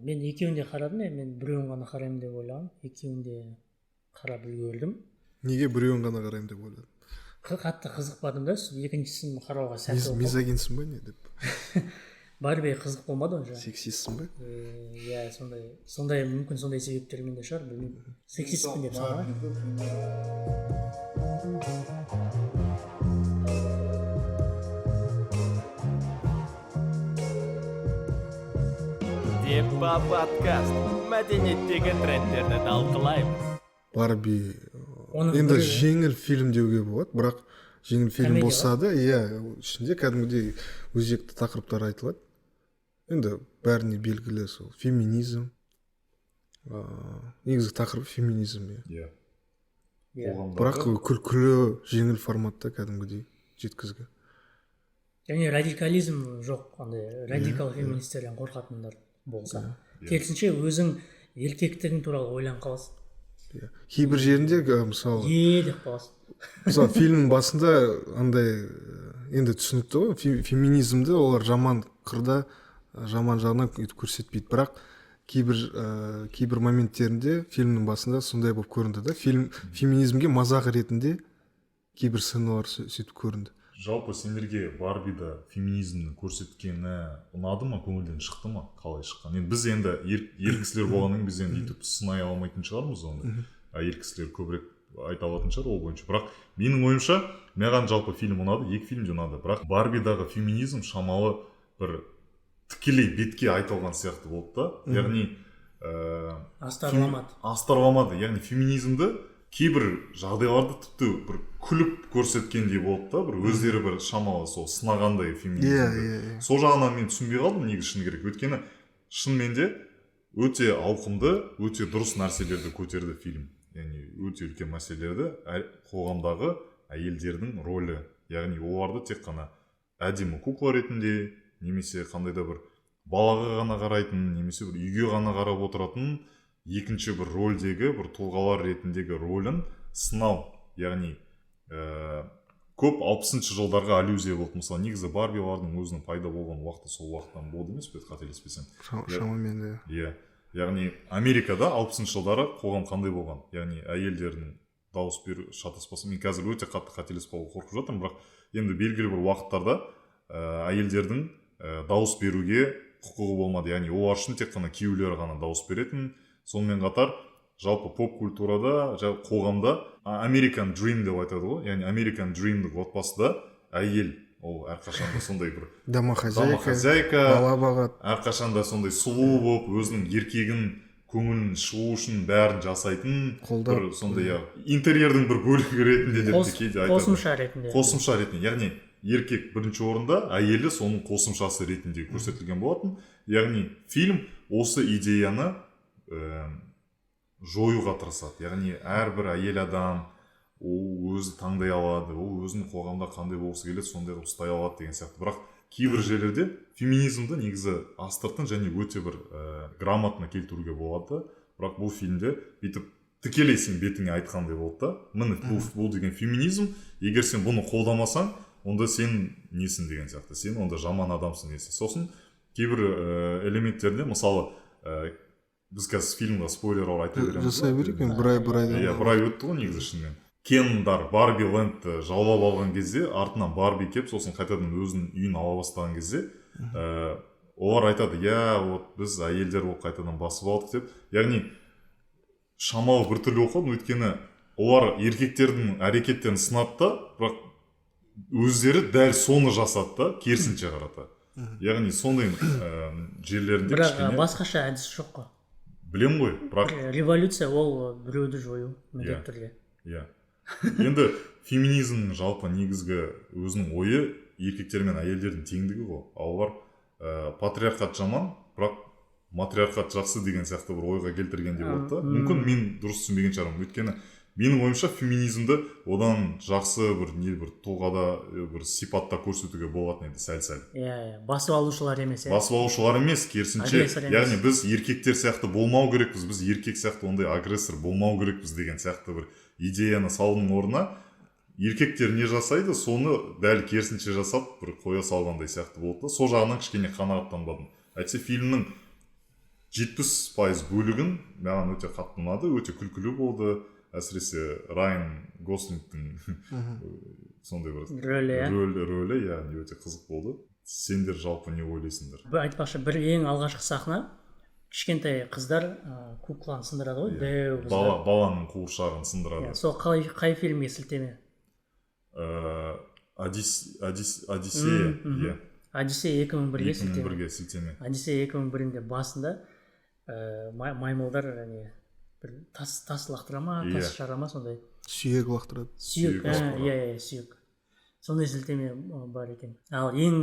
Мен екеуін де қарадым, мен біреуін ғана қараймын деп ойлағам. Екеуін де қарап үлгердім. Неге біреуін ғана қараймын деп ойладым? Қатты қызықпадым да, екіншісін қарауға сәті болып қалды. Мизогинсің ба не деп? Барби қызық болмады онша. Сексистсің ба? Иә, сондай мүмкін сондай себептермен де шығар, білмеймін. Сексистпін деп санаған. Депа подкаст. Мәдениеттегі трендтерді талқылаймыз. Барби енді жеңіл фильм деуге болады, бірақ жеңіл фильм болса да, ішінде кәдімгідей өзекті тақырыптар айтылады. Енді бәріне белгілі сол феминизм. Негізгі тақырып феминизм. Бірақ күлкілі жеңіл форматта кәдімгідей жеткізген. Және радикализм жоқ, андай радикал феминистерден қорқатындар болса. Керісінше өзің еркектігің туралы ойланып қаласың. Кейбір жерінде мысалы деп қаласың. Мысалы фильмнің басында андай енді түсінікті ғой, феминизмді олар жаман қырда, жаман жағынан көрсетпейді, бірақ кейбір моменттерінде фильмнің басында сондай болып көрінді да, феминизмге мазақ ретінде кейбір сценалар сөйтіп көрінді. Жалпы сендерге Барбида феминизмді көрсеткені ұнады ма, көңілден шықты ма, қалай шыққан? Біз енді ер кісілер болғаннан біз енді өйтіп сынай алмайтын шығармыз оны. Ер кісілер көбірек айта алатын шығар ол бойынша. Бірақ менің ойымша, маған жалпы фильм ұнады, екі фильм де ұнады. Бірақ Барбидағы феминизм шамалы бір тікелей бетке айтылған сияқты болды да. Яғни астарламады. Яғни феминизмді кейбір жағдайларды тіпті бір күліп көрсеткендей болды да, бір өздері бір шамалы сол сынағандай феминизмді. Сол жағынан мен түсінбей қалдым негізі шыны керек. Өйткені шынымен де өте ауқымды, өте дұрыс нәрселерді көтерді фильм. Яғни өте үлкен мәселелерді, қоғамдағы әйелдердің рөлі. Яғни оларды тек қана әдемі кукла ретінде, немесе қандай да бір балаға ғана қарайтын, немесе бір үйге ғана қарап отыратын екінші бір рөлдегі, бір тұлғалар ретіндегі рөлін сынау. Яғни көп 60-шы жылдарға аллюзия болды. Мысалы, негізі Барбилардың өзінің пайда болған уақыты сол уақыттан болды емес пе, қателеспесем. Шамамен. Яғни Америкада 60-шы жылдары қоғам қандай болған? Яғни әйелдердің дауыс беру шатаспаса, мен қазір өте қатты қателесіп қалуға қорқып жатырмын, бірақ енді белгілі бір уақыттарда әйелдердің дауыс беруге құқығы болмады. Яғни олар үшін тек қана күйеулері ғана дауыс беретін. Сонымен қатар жалпы поп культурада, қоғамда American Dream деп айтады ғой. Яғни American Dream'дік отбасыда әйел ол әрқашанда сондай бір домохозяйка, бала бағады, әрқашанда сондай сұлу болып, өзінің еркегін көңілін шығу үшін бәрін жасайтын, бір сондай интерьердің бір бөлігі ретінде деп кейде айтады. Қосымша ретінде. Яғни еркек бірінші орында, әйелі соның қосымшасы ретінде көрсетілген болатын. Яғни фильм осы идеяны жоюға тырысады. Яғни әрбір әйел адам ол өзі таңдай алады, ол өзінің қоғамда қандай болғысы келеді, сондай ұстай алады деген сияқты. Бірақ кейбір жерлерде феминизмді негізі астыртын және өте бір грамотно келтіруге болады. Бірақ бұл фильмде бүйтіп тікелей сен бетіңе айтқандай болды да. Міне бұл деген феминизм, егер сен бұны қолдамасаң, онда сен несің деген сияқты. Сен онда жаман адамсың несі. Сосын кейбір элементтерде, мысалы, біз қазір фильмға спойлер айта береміз. Жасай берейік, бұрай өтті ғой негізі шынымен. Кендар Барби Лэндті жаулап алған кезде, артынан Барби кеп, сосын қайтадан өзінің үйін ала бастаған кезде, олар айтады, біз әйелдер болып қайтадан басып алдық деп. Яғни шамалы біртүрлі оқыды, өйткені олар еркектердің әрекеттерін сынады да, бірақ өздері дәл соны жасады да, керісінше қарата. Яғни сондай жерлерінде бірақ басқаша әдіс жоқ қой. Білем ғой, бірақ революция ол біреуді жою міндетті түрде. Енді феминизмнің жалпы негізгі өзінің ойы еркектер мен әйелдердің теңдігі ғой. Олар патриархат жаман, бірақ матриархат жақсы деген сияқты бір ойға келтіргенде болды да. Мүмкін мен дұрыс түсінбеген шығармын. Өйткені менің ойымша феминизмді одан жақсы бір тұлғада бір сипатта көрсетуге болатын еді сәл-сәл. Басып алушылар емес. Басып алушылар емес, керісінше. Яғни біз еркектер сияқты болмау керекпіз, біз еркек сияқты ондай агрессор болмау керекпіз деген сияқты бір идеяны салудың орнына еркектер не жасайды, соны дәл керісінше жасап бір қоя салғандай сияқты болды да. Сол жағынан кішкене қанағаттанбадым. Әйтсе фильмнің 70% бөлігін маған өте қатты ұнады, өте күлкілі болды. Әсіресе Райан Гослингтің сондай бір рөлі яғни өте қызық болды. Сендер жалпы не ойлайсыңдар? Айтпақшы, бір ең алғашқы сахна, кішкентай қыздар кукланы сындырады ғой, дәу қыздар. Баланың қуыршағын сындырады. Сол қай фильмге сілтеме? Одиссея. Одиссея 2001-ге сілтеме. Одиссея 2001-де басында маймылдар бір тас лақтыра ма, тас жара ма, сондай. Сүйек лақтырады. Сүйек. Сондай сілтеме бар екен. Ал ең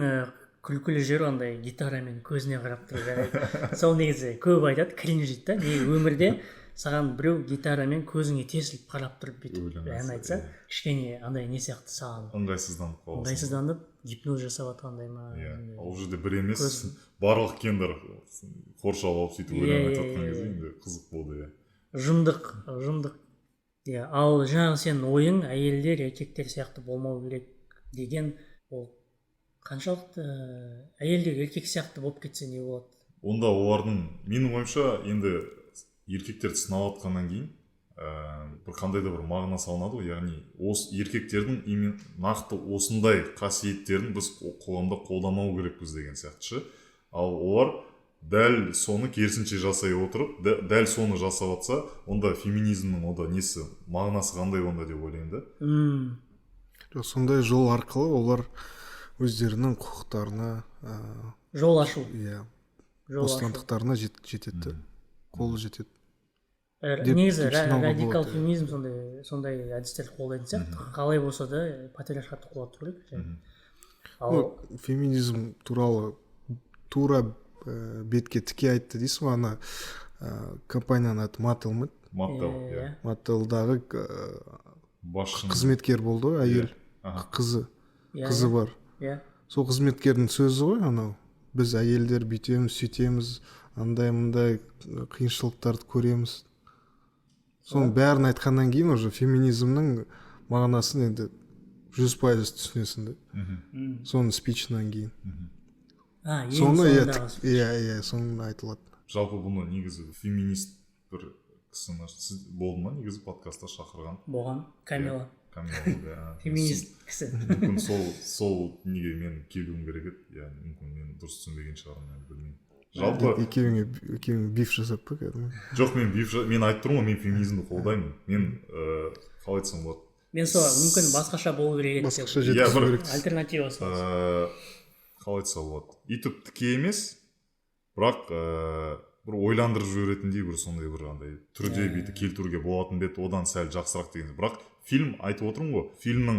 күлкілі жер андай гитарамен көзіне қарап тұрып. Сол негізі көп айтады, кринж дейді да. Өмірде саған біреу гитарамен көзіңе тесіліп қарап тұрып бүйтіп ән айтса, кішкене андай не сияқты саған ыңғайсызданып гипноз жасап жатқандай ма? Ол жерде бір емес, барлық кендер қоршап алып сөйтіп өлең айтып жатқан кезде енді қызық болды. Жындық. Ал жаңағы сенің ойың әйелдер еркектер сияқты болмау керек деген, ол қаншалықты әйелдер еркек сияқты болып кетсе не болады? Онда олардың, менің ойымша, енді еркектерді сынап жатқаннан кейін бір қандай да бір мағына салынады ғой, яғни осы еркектердің нақты осындай қасиеттерін біз қоғамда қолдамау керекпіз деген сияқты. Ал олар дәл соны керісінше жасай отырып, дәл соны жасап жатса, онда феминизмнің онда несі, мағынасы қандай онда деп ойлаймын да. Сондай жол арқылы олар өздерінің құқықтарына жол ашу, бостандықтарына жетеді, қолы жетеді. Негізі радикал феминизм сондай әдістерді қолдайтын сияқты. Қалай болса да патриархатты құлату керек. Феминизм туралы тура бетке тіке айтты дейсің ғой, ана компанияның аты Маттел ма? Маттелдағы қызметкер болды ғой, әйел қызы бар. Сол қызметкердің сөзі ғой анау, біз әйелдер бүйтеміз, сөйтеміз, андай-мындай қиыншылықтарды көреміз. Соның бәрін айтқаннан кейін уже феминизмнің мағынасын енді 100% түсінесің да. Соның спичынан кейін. Соңында айтылады. Жалпы бұны негізі феминист бір кісіні болды ма негізі подкастта шақырған? Болған, Камила. Феминист кісі. Мүмкін сол неге мен келуім керек еді, мүмкін мен дұрыс түсінбеген шығармын, білмеймін. Жалпы екеуің биф жасап па кәдімгі? Жоқ, мен айтып тұрмын ғой, мен феминизмді қолдаймын. Мен қалай айтсам болады? Мен сол мүмкін басқаша болу керек еді. Басқаша жеткізу керек. Альтернативасы. Қалай айтсам болады? Үйтіп тіке емес, бірақ бір ойландырып жіберетіндей бір сондай бір андай түрде бүйтіп келтіруге болатын бет, одан сәл жақсырақ деген. Бірақ фильм айтып отырмын ғой, фильмнің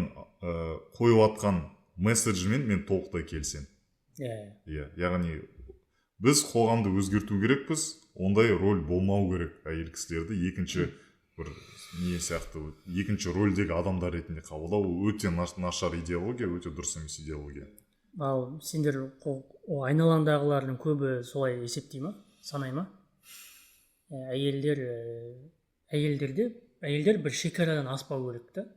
қойып атқан месседжімен мен толықтай келісемін. Яғни біз қоғамды өзгерту керекпіз, ондай роль болмау керек әйел кісілерді екінші бір не сияқты, екінші рөлдегі адамдар ретінде қабылдау өте нашар идеология, өте дұрыс емес идеология. Ал сендер айналаңдағылардың көбі солай есептей ма, санай ма? Әйелдер бір шекарадан аспау керек та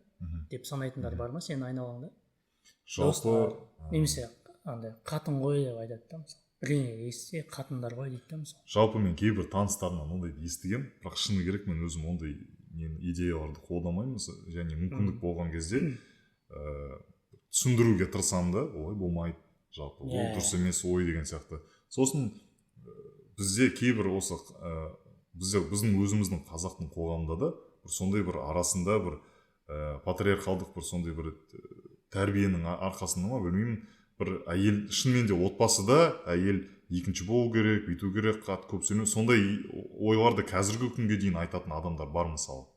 деп санайтындар бар ма сенің айналаңда? Жалпы немесе андай қатын ғой деп айтады да, мысалы. Бірене естісе қатындар ғой дейді да, мысалы. Жалпы мен кейбір таныстарымнан ондайды естігем, бірақ шыны керек мен өзім ондай идеяларды қолдамаймын, және мүмкіндік болған кезде түсіндіруге тырысамын да, олай болмайды, жалпы ол дұрыс емес ой деген сияқты. Сосын бізде кейбір осы біздің өзіміздің қазақтың қоғамында да бір сондай бір арасында бір патриархалдық бір сондай бір тәрбиенің арқасында ма білмеймін, бір әйел шынымен де отбасыда әйел екінші болу керек, бүйту керек, көп сөйлеу, сондай ойларды қазіргі күнге дейін айтатын адамдар бар мысалы.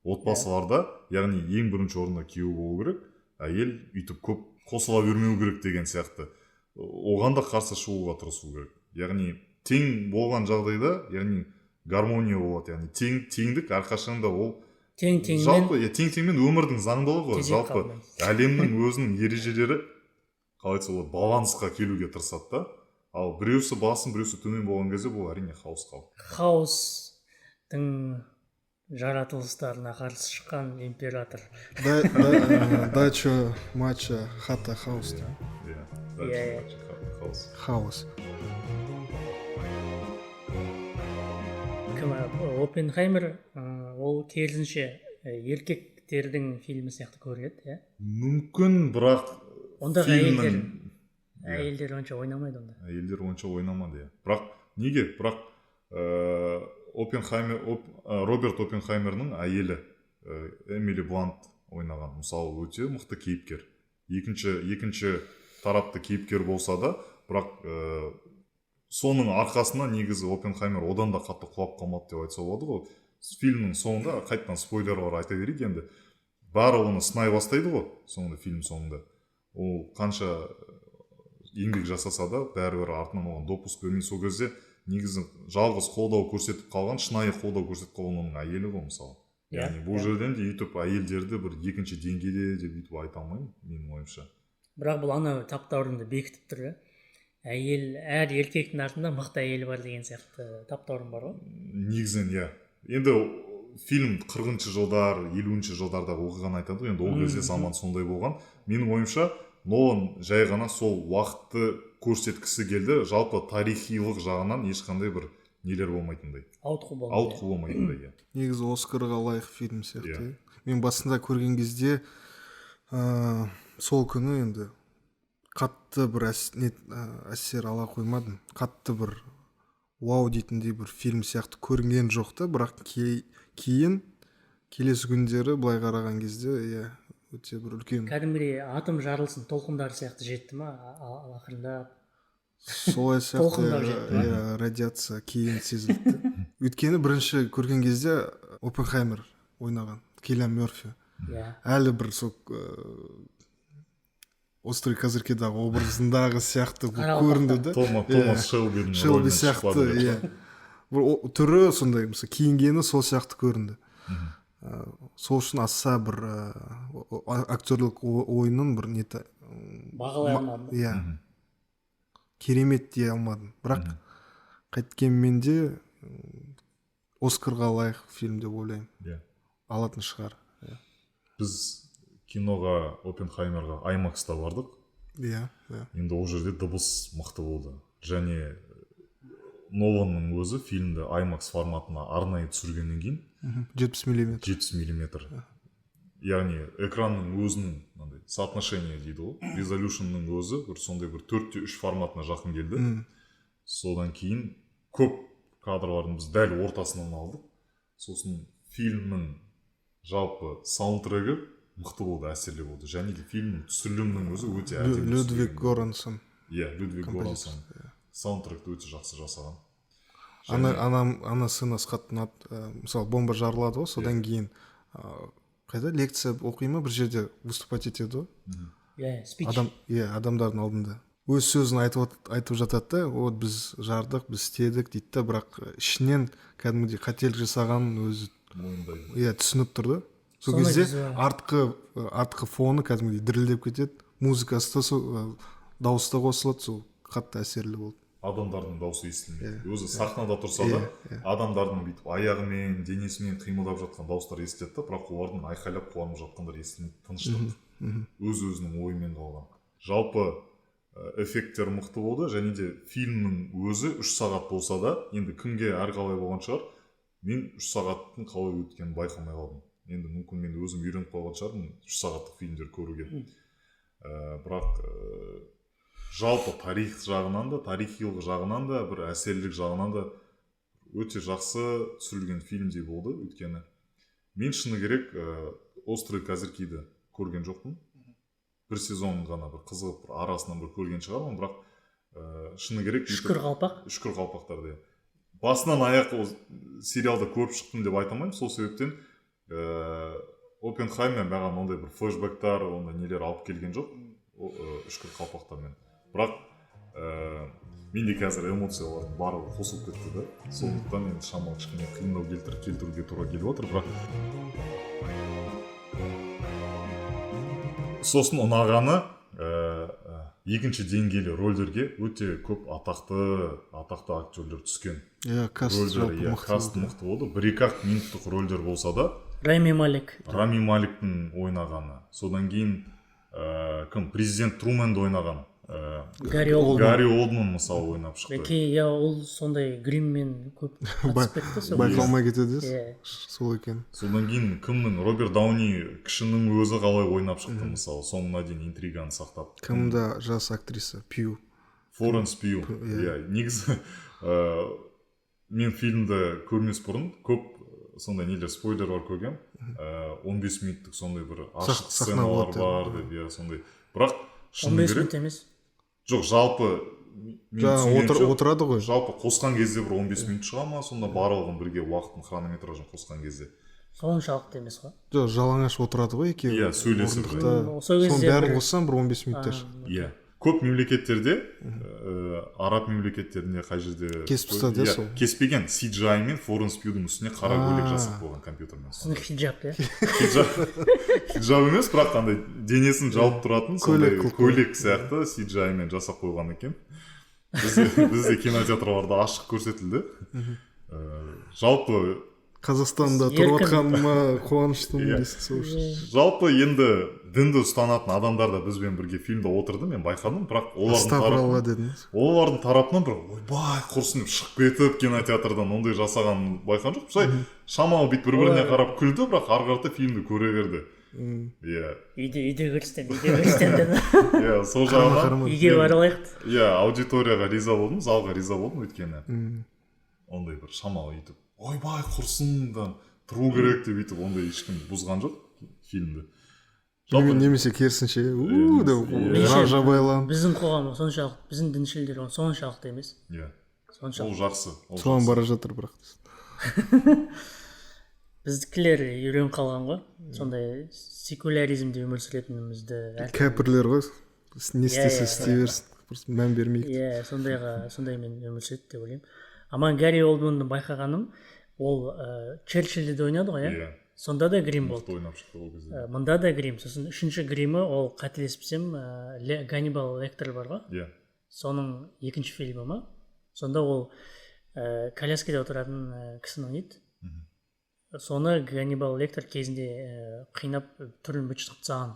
Отбасыларда, яғни ең бірінші орында күйеу болу керек, әйел үйтіп көп қосыла бермеу керек деген сияқты. Оған да қарсы шығуға тырысу керек. Яғни тең болған жағдайда, яғни гармония болады, яғни теңдік әрқашанда ол тең-теңмен өмірдің заңдылығы, жалпы әлемнің өзінің ережелері қалай айтса болады, балансқа келуге тырысады да. Ал біреусі басын, біреусі төмен болған кезде бұл әрине хаос қалды. Хаостың жаратылыстарына қарсы шыққан император. Дача, мача, хата, хаос. Хаос. кім Оппенхаймер ол керісінше еркектердің фильмі сияқты көрінеді, иә. Мүмкін, бірақ Ондағы фильмнің әйелдер онша ойнамайды онда. әйелдер онша ойнамады, иә. Бірақ неге? Бірақ Роберт Оппенхаймердің әйелі Эмили Блант ойнаған, мысалы, өте мықты кейіпкер. Екінші тарапты кейіпкер болса да, бірақ соның арқасында негізі Оппенхаймер одан да қатты құлап қалмады деп айтса болады ғой. Фильмнің соңында, қайтадан спойлерлар айта берейік енді, бәрі оны сынай бастайды ғой, соңында, фильм соңында. Ол қанша еңбек жасаса да, бәрібір артынан оған допуск бермей, сол кезде негізі жалғыз қолдау көрсетіп қалған, шынайы қолдау көрсетіп қалған оның әйелі ғой, мысалы. Яғни бұл жерден де үйтіп әйелдерді бір екінші деңгейде деп үйтіп айта алмаймын, менің ойымша. Бірақ бұл ана таптаурынды бекітіп тұр, әйел, әр еркектің артында мықты әйелі бар деген сияқты таптаурын бар ғой. Негізінен, иә. Енді фильм 40-шы жылдар, 50-шы жылдардағы оқиғаны айтады, енді ол кезде заман сондай болған. Менің ойымша, Нолан жай ғана сол уақытты көрсеткісі келді, жалпы тарихилық жағынан ешқандай бір нелер болмайтындай. Ауытқу болмайтындай, иә. Негізі Оскарға лайық фильм сияқты. Мен басында көрген кезде сол күні енді қатты бір әсер ала қоймадым. Қатты бір вау дейтіндей бір фильм сияқты көрінген жоқ та, бірақ кейін келесі күндері былай қараған кезде өте бір үлкен. Кәдімгідей атом жарылсын толқындары сияқты жетті ма ақырындап? Солай сияқты, радиация кейін сезілді. Өйткені бірінші көрген кезде Оппенхаймер ойнаған, Киллиан Мерфи. Әлі бір сол Острый козырькедағы образындағы сияқты көрінді да. Томас Шелби сияқты, түрі сондай, мысалы киінгені сол сияқты көрінді. Сол үшін аса бір актерлік ойынын бір бағалай алмадым. Керемет дей алмадым. Бірақ қайткенмен де Оскарға лайық фильм деп ойлаймын. Алатын шығар. Біз киноға Оппенхаймерға IMAX-та бардық. Енді ол жерде дыбыс мықты болды. Және Ноланның өзі фильмді IMAX форматына арнайы түсіргеннен кейін 70 миллиметр. Яғни экранның өзінің соотношение дейді ғой, резолюшнның өзі бір сондай бір 4:3 форматына жақын келді. Содан кейін көп кадрларын біз дәл ортасынан алдық. Сосын фильмнің жалпы саундтрегі мықты болды, әсерлі болды. Және де фильмнің түсірілімнің өзі өте әдемі. Людвиг Горансон. Людвиг Горансон. Саундтректі өте жақсы жасаған. Ана сценасы қатты ұнады. Мысалы, бомба жарылады ғой, содан кейін қайда лекция оқи ма, бір жерде выступать етеді ғой. Спич. Адамдардың алдында. Өз сөзін айтып жатады да, вот біз жардық, біз істедік дейді да, бірақ ішінен кәдімгідей қателік жасағанын өзі түсініп тұрды. Сол кезде артқы фоны кәдімгідей дірілдеп кетеді, музыкасы да дауыста қосылады, сол қатты әсерлі болды. Адамдардың дауысы естілмейді. Өзі сахнада тұрса да, адамдардың бүйтіп аяғымен, денесімен қимылдап жатқан дауыстар естіледі да, бірақ олардың айқайлап қуанып жатқандар естілмейді. Тыныштық. Өз-өзінің ойымен қалған. Жалпы эффекттер мықты болды, және де фильмнің өзі 3 сағат болса да, енді кімге әрқалай болған шығар, мен 3 сағаттың қалай өткенін байқамай қалдым. Енді мүмкін мен өзім үйреніп қалған шығармын 3 сағаттық фильмдер көруге. Бірақ жалпы тарих жағынан да, тарихилық жағынан да, бір әсерлік жағынан да өте жақсы түсірілген фильмдей болды. Өйткені мен шыны керек Острый козырькиді көрген жоқпын. Бір сезонын ғана бір қызығып арасынан бір көрген шығармын, бірақ шыны керек Үшкір қалпақтарды басынан аяқ сериалды көріп шықтым деп айтамаймын. Сол себептен Оппенхаймер маған ондай бір флешбэктар, ондай нелер алып келген жоқ Үшкір қалпақтармен. Бірақ менде қазір эмоциялардың барлығы қосылып кетті да. Сондықтан енді шамалы кішкене қиындау келтіруге тура келіп отыр, бірақ сосын ұнағаны екінші деңгейлі рөлдерге өте көп атақты актерлер түскен. Каст мықты болды. 1-2 минуттық рөлдер болса да, Рами Маликтің ойнағаны. Содан кейін президент Трумэнді ойнаған Гарри Олдман. Гарри Олдман мысалы ойнап шықты. Иә, ол сондай гриммен көп қатысып кетті сол. байқалмай кетеді Иә. сол екен. Содан кейін кімнің Роберт Дауни кішінің өзі қалай ойнап шықты мысалы, соңына дейін интриганы сақтап. Кімда жас актриса Пью. Флоренс Пью. Иә, негізі мен фильмді көрмес бұрын көп сондай нелер спойлерлар көргем. 15 минуттық сондай бір ашық сценалар бар деп, иә, сондай. Бірақ 15 минут емес. Жоқ, жалпы отырады ғой. Жалпы қосқан кезде бір 15 минут шыға ма, сонда барлығын бірге уақытын хронометражын қосқан кезде. Соншалықты емес қой. Жоқ, жалаңаш отырады ғой екеуі. Иә, сөйлесіп. Соның бәрін қоссам бір 15 минутта шығады. Иә. Көп мемлекеттерде, араб мемлекеттерінде қай жерде кесіп тастады сол. Кеспеген CGI мен Флоренс Пьюдің үстіне қара көйлек жасап қойған компьютермен. Соны хиджаб, иә. Хиджаб емес, бірақ қандай денесін жауып тұратын сондай көйлек сияқты CGI мен жасап қойған екен. Бізде кинотеатрларда ашық көрсетілді. Жалпы Қазақстанда тұрып жатқаныма қуаныштымын дейсің сол үшін. Жалпы енді дінді ұстанатын адамдар да бізбен бірге фильмде отырды, мен байқадым, бірақ олардың тарапынан бір ойбай құрсын деп шығып кетіп кинотеатрдан ондай жасаған байқаған жоқ. Мысалы шамалы бүйтіп бір-біріне қарап күлді, бірақ ары қарата фильмді көре берді. Иә. Үйде көрістен деді. Иә, сол жағынан үйге бара алайық. Иә, аудиторияға риза болдым, залға риза болдым, өйткені ондай бір шамалы өйтіп ойбай құрсындан тұру керек деп өйтіп ондай ешкім бұзған жоқ фильмді. Немесе керісінше деп жабайланып. Біздің қоғам соншалықты, біздің діншілдер соншалықты емес. Иә. Ол жақсы. Соған бара жатыр бірақ. Біздікілер үйреніп қалған ғой. Сондай секуляризмде өмір сүретінімізді. Кәпірлер ғой. Не істесе істей берсін. Просто мән бермейді. Иә, сондаймен өмір сүреді деп ойлаймын. Аман Гарри Олдманды байқағаным, ол Черчилльді ойнады ғой, иә? Сонда да грим болды. Мұнда да грим. Сосын үшінші гримі, ол қателеспесем, Ганнибал Лектор бар ғой? Иә. Соның екінші фильмі ма? Сонда ол коляскада отыратын кісіні ойнайды. Соны Ганнибал Лектор кезінде қинап түрін бүйтіп тастаған.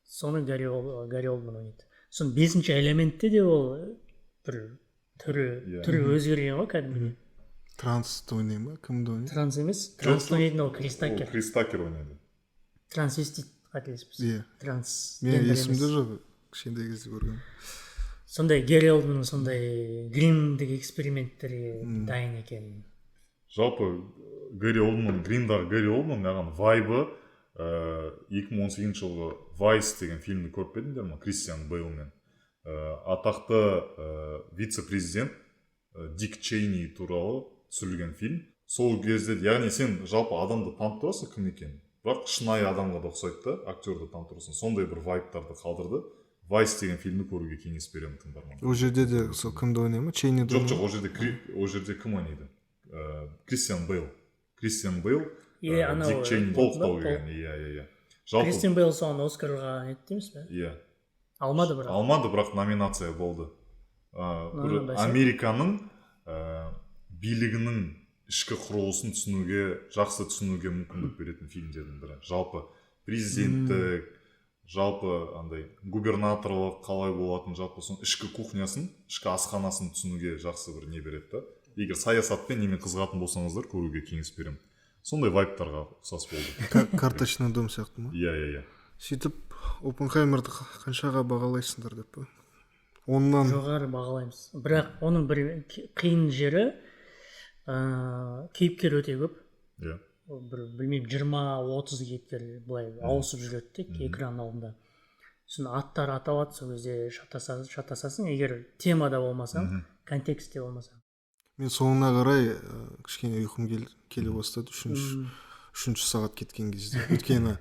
Соны Гарри Олдман ойнайды. Сосын бесінші элементте де ол бір түрі өзгерген ғой кәдімгідей. Трансты ойнай ма? Кімді ойнайды? Транс емес. Трансты ойнайтын ол Крис Такер. Крис Такер ойнайды. Трансвестит қателеспес. Мен есімде жоқ, кішкентай кезде көргенмін. Сондай Гарри Олдманның сондай гримдік эксперименттерге дайын екен. Жалпы гримдағы Гарри Олдман маған вайбы 2018 жылғы Vice деген фильмді көріп пе ма? Кристиан Бейлмен. Атақты вице-президент Дик Чейни туралы түсірілген фильм. Сол кезде, яғни сен жалпы адамды танып тұрасың кім екенін, бірақ шынайы адамға да ұқсайды да, актерді танып тұрасың. Сондай бір вайбтарды қалдырды. Vice деген фильмді көруге кеңес беремін тыңдарман. Ол жерде де сол кімді ойнай ма? Чейни? Жоқ, ол жерде кім ойнайды? Кристиан Бейл. Дик Чейни толықтау келген. Иә. Кристиан Бейл соған Оскарға нетті емес пе? Иә. Алмады бірақ номинация болды. Американың билігінің ішкі құрылысын жақсы түсінуге мүмкіндік беретін фильмдердің бірі. Жалпы президенттік, жалпы андай губернаторлық қалай болатын, жалпы соның ішкі кухнясын, ішкі асханасын түсінуге жақсы бір не береді. Егер саясатпен немен қызығатын болсаңыздар, көруге кеңес беремін. Сондай вайбтарға ұқсас болды. Карточный дом сияқты ма? Иә. Сөйтіп Оппенхаймерді қаншаға бағалайсыңдар деп па? Оннан жоғары бағалаймыз. Бірақ оның бір қиын жері кейіпкер өте көп. Иә. Білмеймін, 20-30 кейіпкер былай ауысып жүреді экран алдында. Сосын аттар аталады, сол кезде шатасасың, егер темада болмасаң, контекстте болмасаң. Мен соңына қарай кішкене ұйқым келе бастады, үшінші сағат кеткен кезде. Өйткені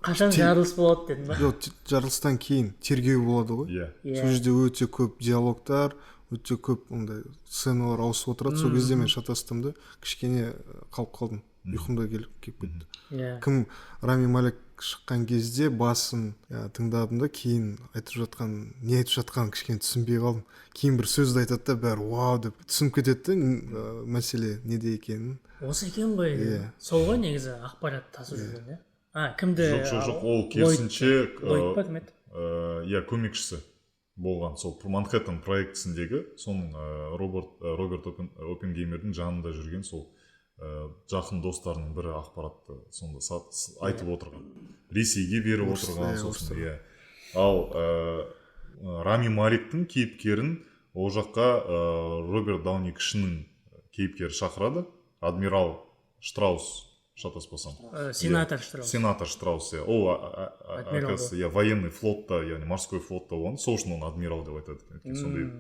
қашан жарылыс болады дедім ба? Жоқ, жарылыстан кейін тергеу болады ғой. Сол жерде өте көп диалогтар, өте көп ондай сценалар ауысып отырады. Сол кезде мен шатастым да, кішкене қалып қалдым. Ұйқымда келіп кетті. Кім Рами Малек шыққан кезде басын тыңдадым да, кейін не айтып жатқанын кішкене түсінбей қалдым. Кейін бір сөзді айтады да, бәрі вау деп түсініп кетеді, мәселе неде екенін. Осы екен ғой. Сол ғой негізі ақпарат тасып жүрген, иә? Кімді? Жоқ, ол керісінше көмекшісі. болған сол Манхэттен проектісіндегі соның Роберт Оппенгеймердің жанында жүрген сол жақын достарының бірі ақпаратты сонда айтып отырған, Ресейге беріп отырған. Сосын ал Рами Маликтің кейіпкерін ол жаққа Роберт Дауни кішінің кейіпкері шақырады, адмирал Штраус, шатаспасам. Сенатор Штраус, ол оказывается военный флотта, яғни морской флотта болған, сол үшін оны адмирал деп айтады. Сондай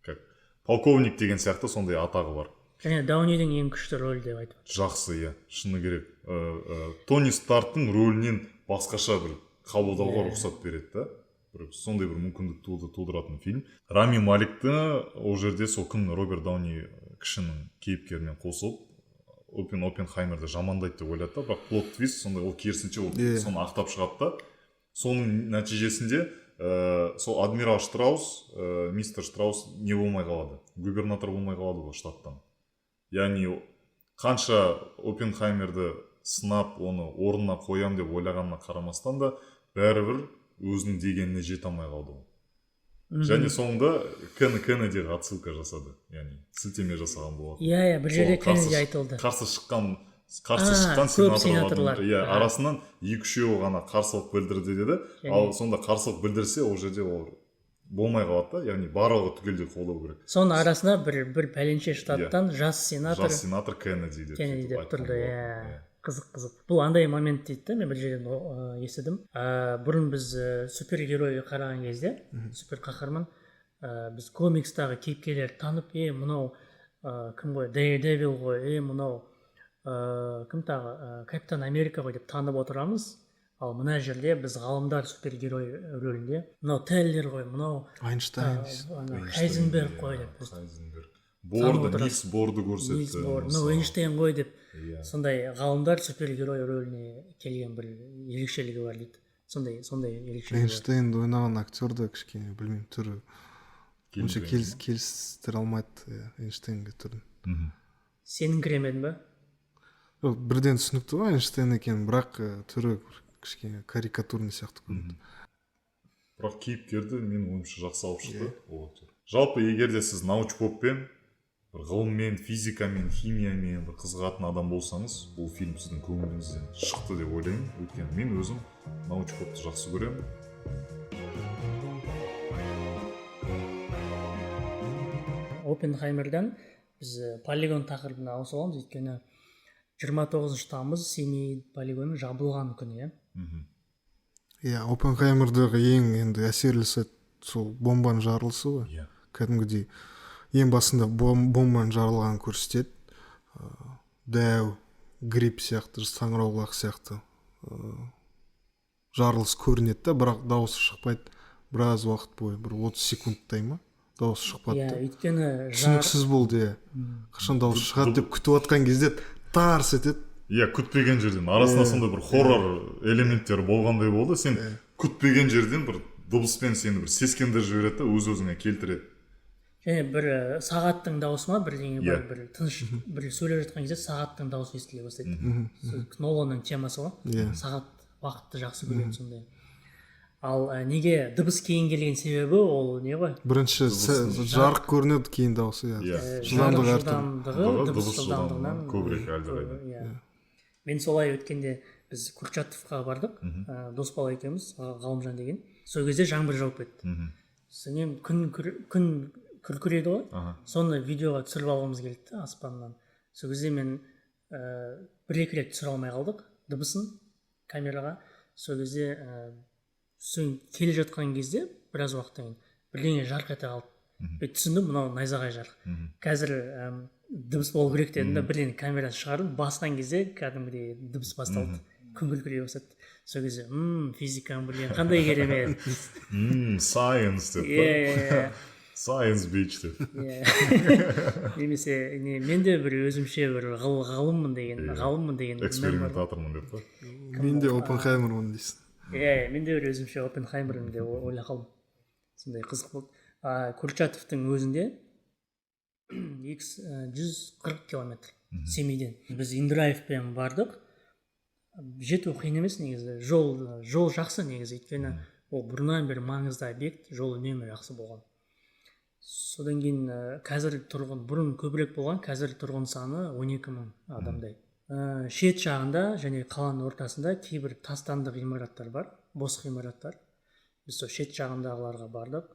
как полковник деген сияқты сондай атағы бар. Және Даунидің ең күшті рөлі деп айтып. Жақсы, шыны керек. Тони Старктың рөлінен басқаша бір қабылдауға рұқсат береді да. Сондай бір мүмкіндік тудыратын фильм. Рами Маликті ол жерде сол күн Роберт Дауни кішінің кейіпкерімен қосылып Оппенхаймерді жамандайды деп ойлады да, бірақ плот твист сондай, ол керісінше ол соны ақтап шығады да. Соның нәтижесінде сол адмирал Штраус, мистер Штраус не болмай қалады, губернатор болмай қалады ғой штаттан. Яғни қанша Оппенхаймерді сынап, оны орнына қоям деп ойлағанына қарамастан да бәрібір өзінің дегеніне жете алмай қалды ол. Және соңында Кеннедиге отсылка жасады, яғни сілтеме жасаған болады. Бір жерде Кеннеди айтылды. Қарсы шыққан сенаторлар арасынан 2-3 ғана қарсылық білдірді деді. Ал сонда қарсылық білдірсе ол жерде ол болмай қалады да, яғни барлығы түгелдей қолдау керек. Соның арасына бір пәленше штаттан жас сенатор Кеннеди деп тұрды. Қызық. Бұл андай момент дейді, мен бір жерден естідім. Бұрын біз супергерой қараған кезде, супер қаһарман, біз комикстағы кейіпкерлерді танып, мынау кім ғой, Daredevil ғой, мынау кім тағы, Капитан Америка ғой деп танып отырамыз. Ал мына жерде біз ғалымдар супергерой рөлінде, мынау Теллер ғой, мынау Айнштайн, Хайзенберг ғой деп. Нильс Борды көрсетті. Мынау Эйнштейн ғой деп. Сондай ғалымдар супергерой рөліне келген бір ерекшелігі бар дейді. Сондай ерекшелігі бар. Эйнштейнді ойнаған актерді кішкене білмеймін, түрі онша келістіре алмайды Эйнштейнге түрін. Сенің кіремедің ба? Бірден түсінікті ғой Эйнштейн екен, бірақ түрі кішкене карикатурный сияқты көрінді. Бірақ кейіпкерді мен ойымша жақсы алып шықты. Жалпы егер де сіз научпоппен, ғылыммен, физикамен, химиямен қызығатын адам болсаңыз, бұл фильм сіздің көңіліңізден шықты деп ойлаймын. Өйткені мен өзім научпопты жақсы көремін. Оппенхаймерден біз полигон тақырыбына ауысып аламыз, өйткені 29 тамыз Семей полигоны жабылған күні. Оппенхаймердегі ең енді әсерлісі сол бомбаның жарылысы ғой. Кәдімгідей ең басында бомбаның жарылғанын көрсетеді. Дәу грипп сияқты, саңырауқұлақ сияқты жарылыс көрінеді да, бірақ дауысы шықпайды. Біраз уақыт бойы, бір 30 секундтай ма дауысы шықпады. Өйткені түсініксіз болды. Қашан дауысы шығады деп күтіп отқан кезде тарс етеді. Күтпеген жерден арасында сондай бір хоррор элементтері болғандай болды. Сен күтпеген жерден бір дыбыспен сені бір сескендіріп жібереді да, өз-өзіңе келтіреді. Және бір сағаттың дауысы ма, бірдеңе бар, бір тыныш, бір сөйлеп жатқан кезде сағаттың дауысы естіле бастайды. Ноланның темасы ғой, сағат уақытты жақсы көреді сондай. Ал неге дыбыс кейін келген себебі ол не ғой? Бірінші жарық көрінеді, кейін дауысы. Жылдамдығы дыбыс жылдамдығынан көбірек әлдеқайда. Мен солай өткенде біз Курчатовқа бардық, дос бала екеуміз, Ғалымжан деген. Сол кезде жаңбыр жауып кетті. Сонымен күн күркіреді ғой, соны видеоға түсіріп алғымыз келді аспаннан. Сол кезде мен бір-екі рет түсіре алмай қалдық дыбысын камераға. Сол кезде келе жатқан кезде біраз уақыттан кейін бірдеңе жарқ ете қалды. Түсіндім, мынау найзағай жарық. Қазір дыбыс болу керек дедім да, бірден камераны шығардым, басқан кезде кәдімгідей дыбыс басталды. Күн күркірей бастады. Сол кезде физиканы білген қандай керемет. Science деп. Science bitch деп. Немесе мен де бір өзімше бір ғалыммын деген экспериментатормын деп па. Мен де Оппенхаймермын дейсің. Мен де бір өзімше Оппенхаймермын деп ойлап қалдым. Сондай қызық болды. Курчатовтың өзінде 140 километр Семейден. Біз Индрайвпен бардық. Жету қиын емес негізі. Жол жақсы негізі. Өйткені ол бұрыннан бері маңызды объект, жол үнемі жақсы болған. Содан кейін қазір тұрғын, бұрын көбірек болған, қазір тұрғын саны 12.000 адамдай. Шет жағында және қаланың ортасында кейбір тастанды ғимараттар бар, бос ғимараттар. Біз сол шет жағындағыларға бардық.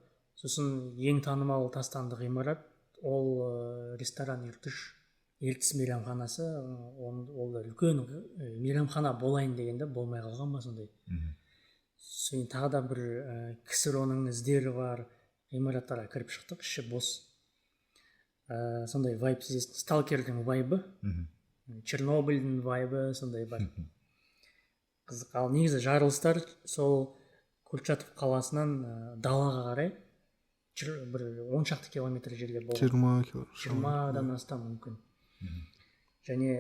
Сосын ең танымал тастанды ғимарат ол ресторан Ертіс мейрамханасы. Ол да үлкен мейрамхана болайын дегенде болмай қалған ба сондай. Сосын тағы да бір ксро-ның іздері бар ғимараттарға кіріп шықтық, іші бос. Сондай вайб сезесің, сталкердің вайбы, Чернобыльдің вайбы сондай бар. Қызық. Ал негізі жарылыстар сол Курчатов қаласынан далаға қарай бір 10 шақты километр жерде болған. 20-дан астам мүмкін. Және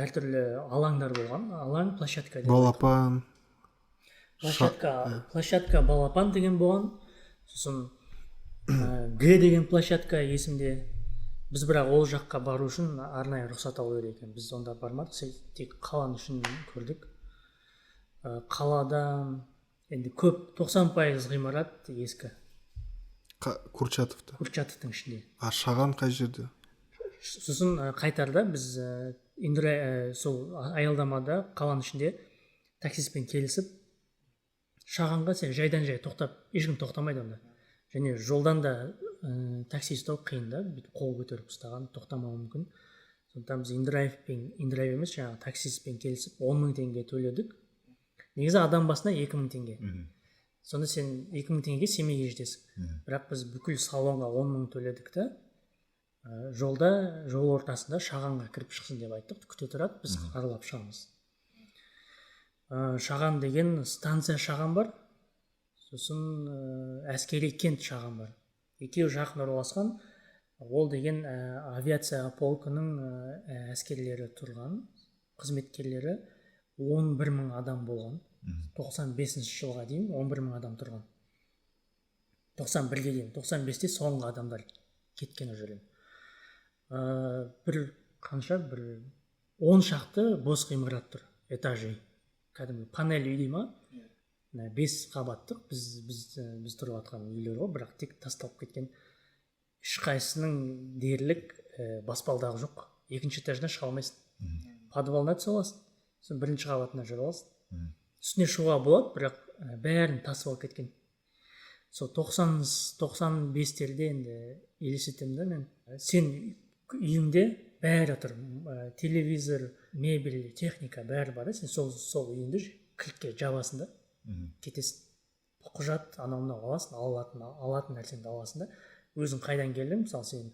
әртүрлі алаңдар болған. Алаң, площадка. Балапан. Площадка балапан деген болған. Сосын Г деген площадка есімде. Біз бірақ ол жаққа бару үшін арнайы рұқсат алу керек екен. Біз онда бармадық, тек қаланы үшін көрдік. Қалада енді көп, 90% ғимарат ескі. Курчатовта. Курчатовтың ішінде. Шаған қай жерде? Сосын қайтарда біз сол аялдамада қаланың ішінде таксиспен келісіп, Шағанға сен жайдан жай тоқтап, ешкім тоқтамайды онда. Және жолдан да такси ұстау қиын да, қол көтеріп ұстаған, тоқтамауы мүмкін. Сондықтан біз индрайв емес, жаңағы таксиспен келісіп 10.000 теңге төледік. Негізі адам басына 2.000 теңге. Сонда сен 2.000 теңге Семейге жетесің. Бірақ біз бүкіл салонға 10.000 төледік та, жол ортасында Шағанға кіріп шықсын деп айттық, күте тұрады, біз аралап шығамыз. Шаған деген станция Шаған бар, сосын әскери кент Шаған бар. Екеуі жақын орналасқан. Ол деген авиация полкының әскерлері тұрған, қызметкерлері 11.000 адам болған. 95 жылға дейін 11.000 адам тұрған. 91-ге дейін, 95-те соңғы адамдар кеткен жерден. Бір 10 шақты бос ғимарат тұр, этажи. Кәдімгі панель үй дей ма? 5 қабаттық біз тұрып жатқан үйлер ғой, бірақ тек тасталып кеткен. Ешқайсының дерлік баспалдағы жоқ. Екінші этаждан шыға алмайсың. Подвалына түсе аласың, сосын бірінші қабатына жүріп аласың. Үстіне шығуға болады, бірақ бәрін тасып алып кеткен. Сол 90-95-терде енді елестетемін да мен. Сен үйіңде бәрі тұр, телевизор, мебель, техника бәрі бар. Сен сол үйіңді кликке жабасың да, кетесің. Құжат анау аласың, алатын нәрсеңді аласың да. Өзің қайдан келдің, мысалы сен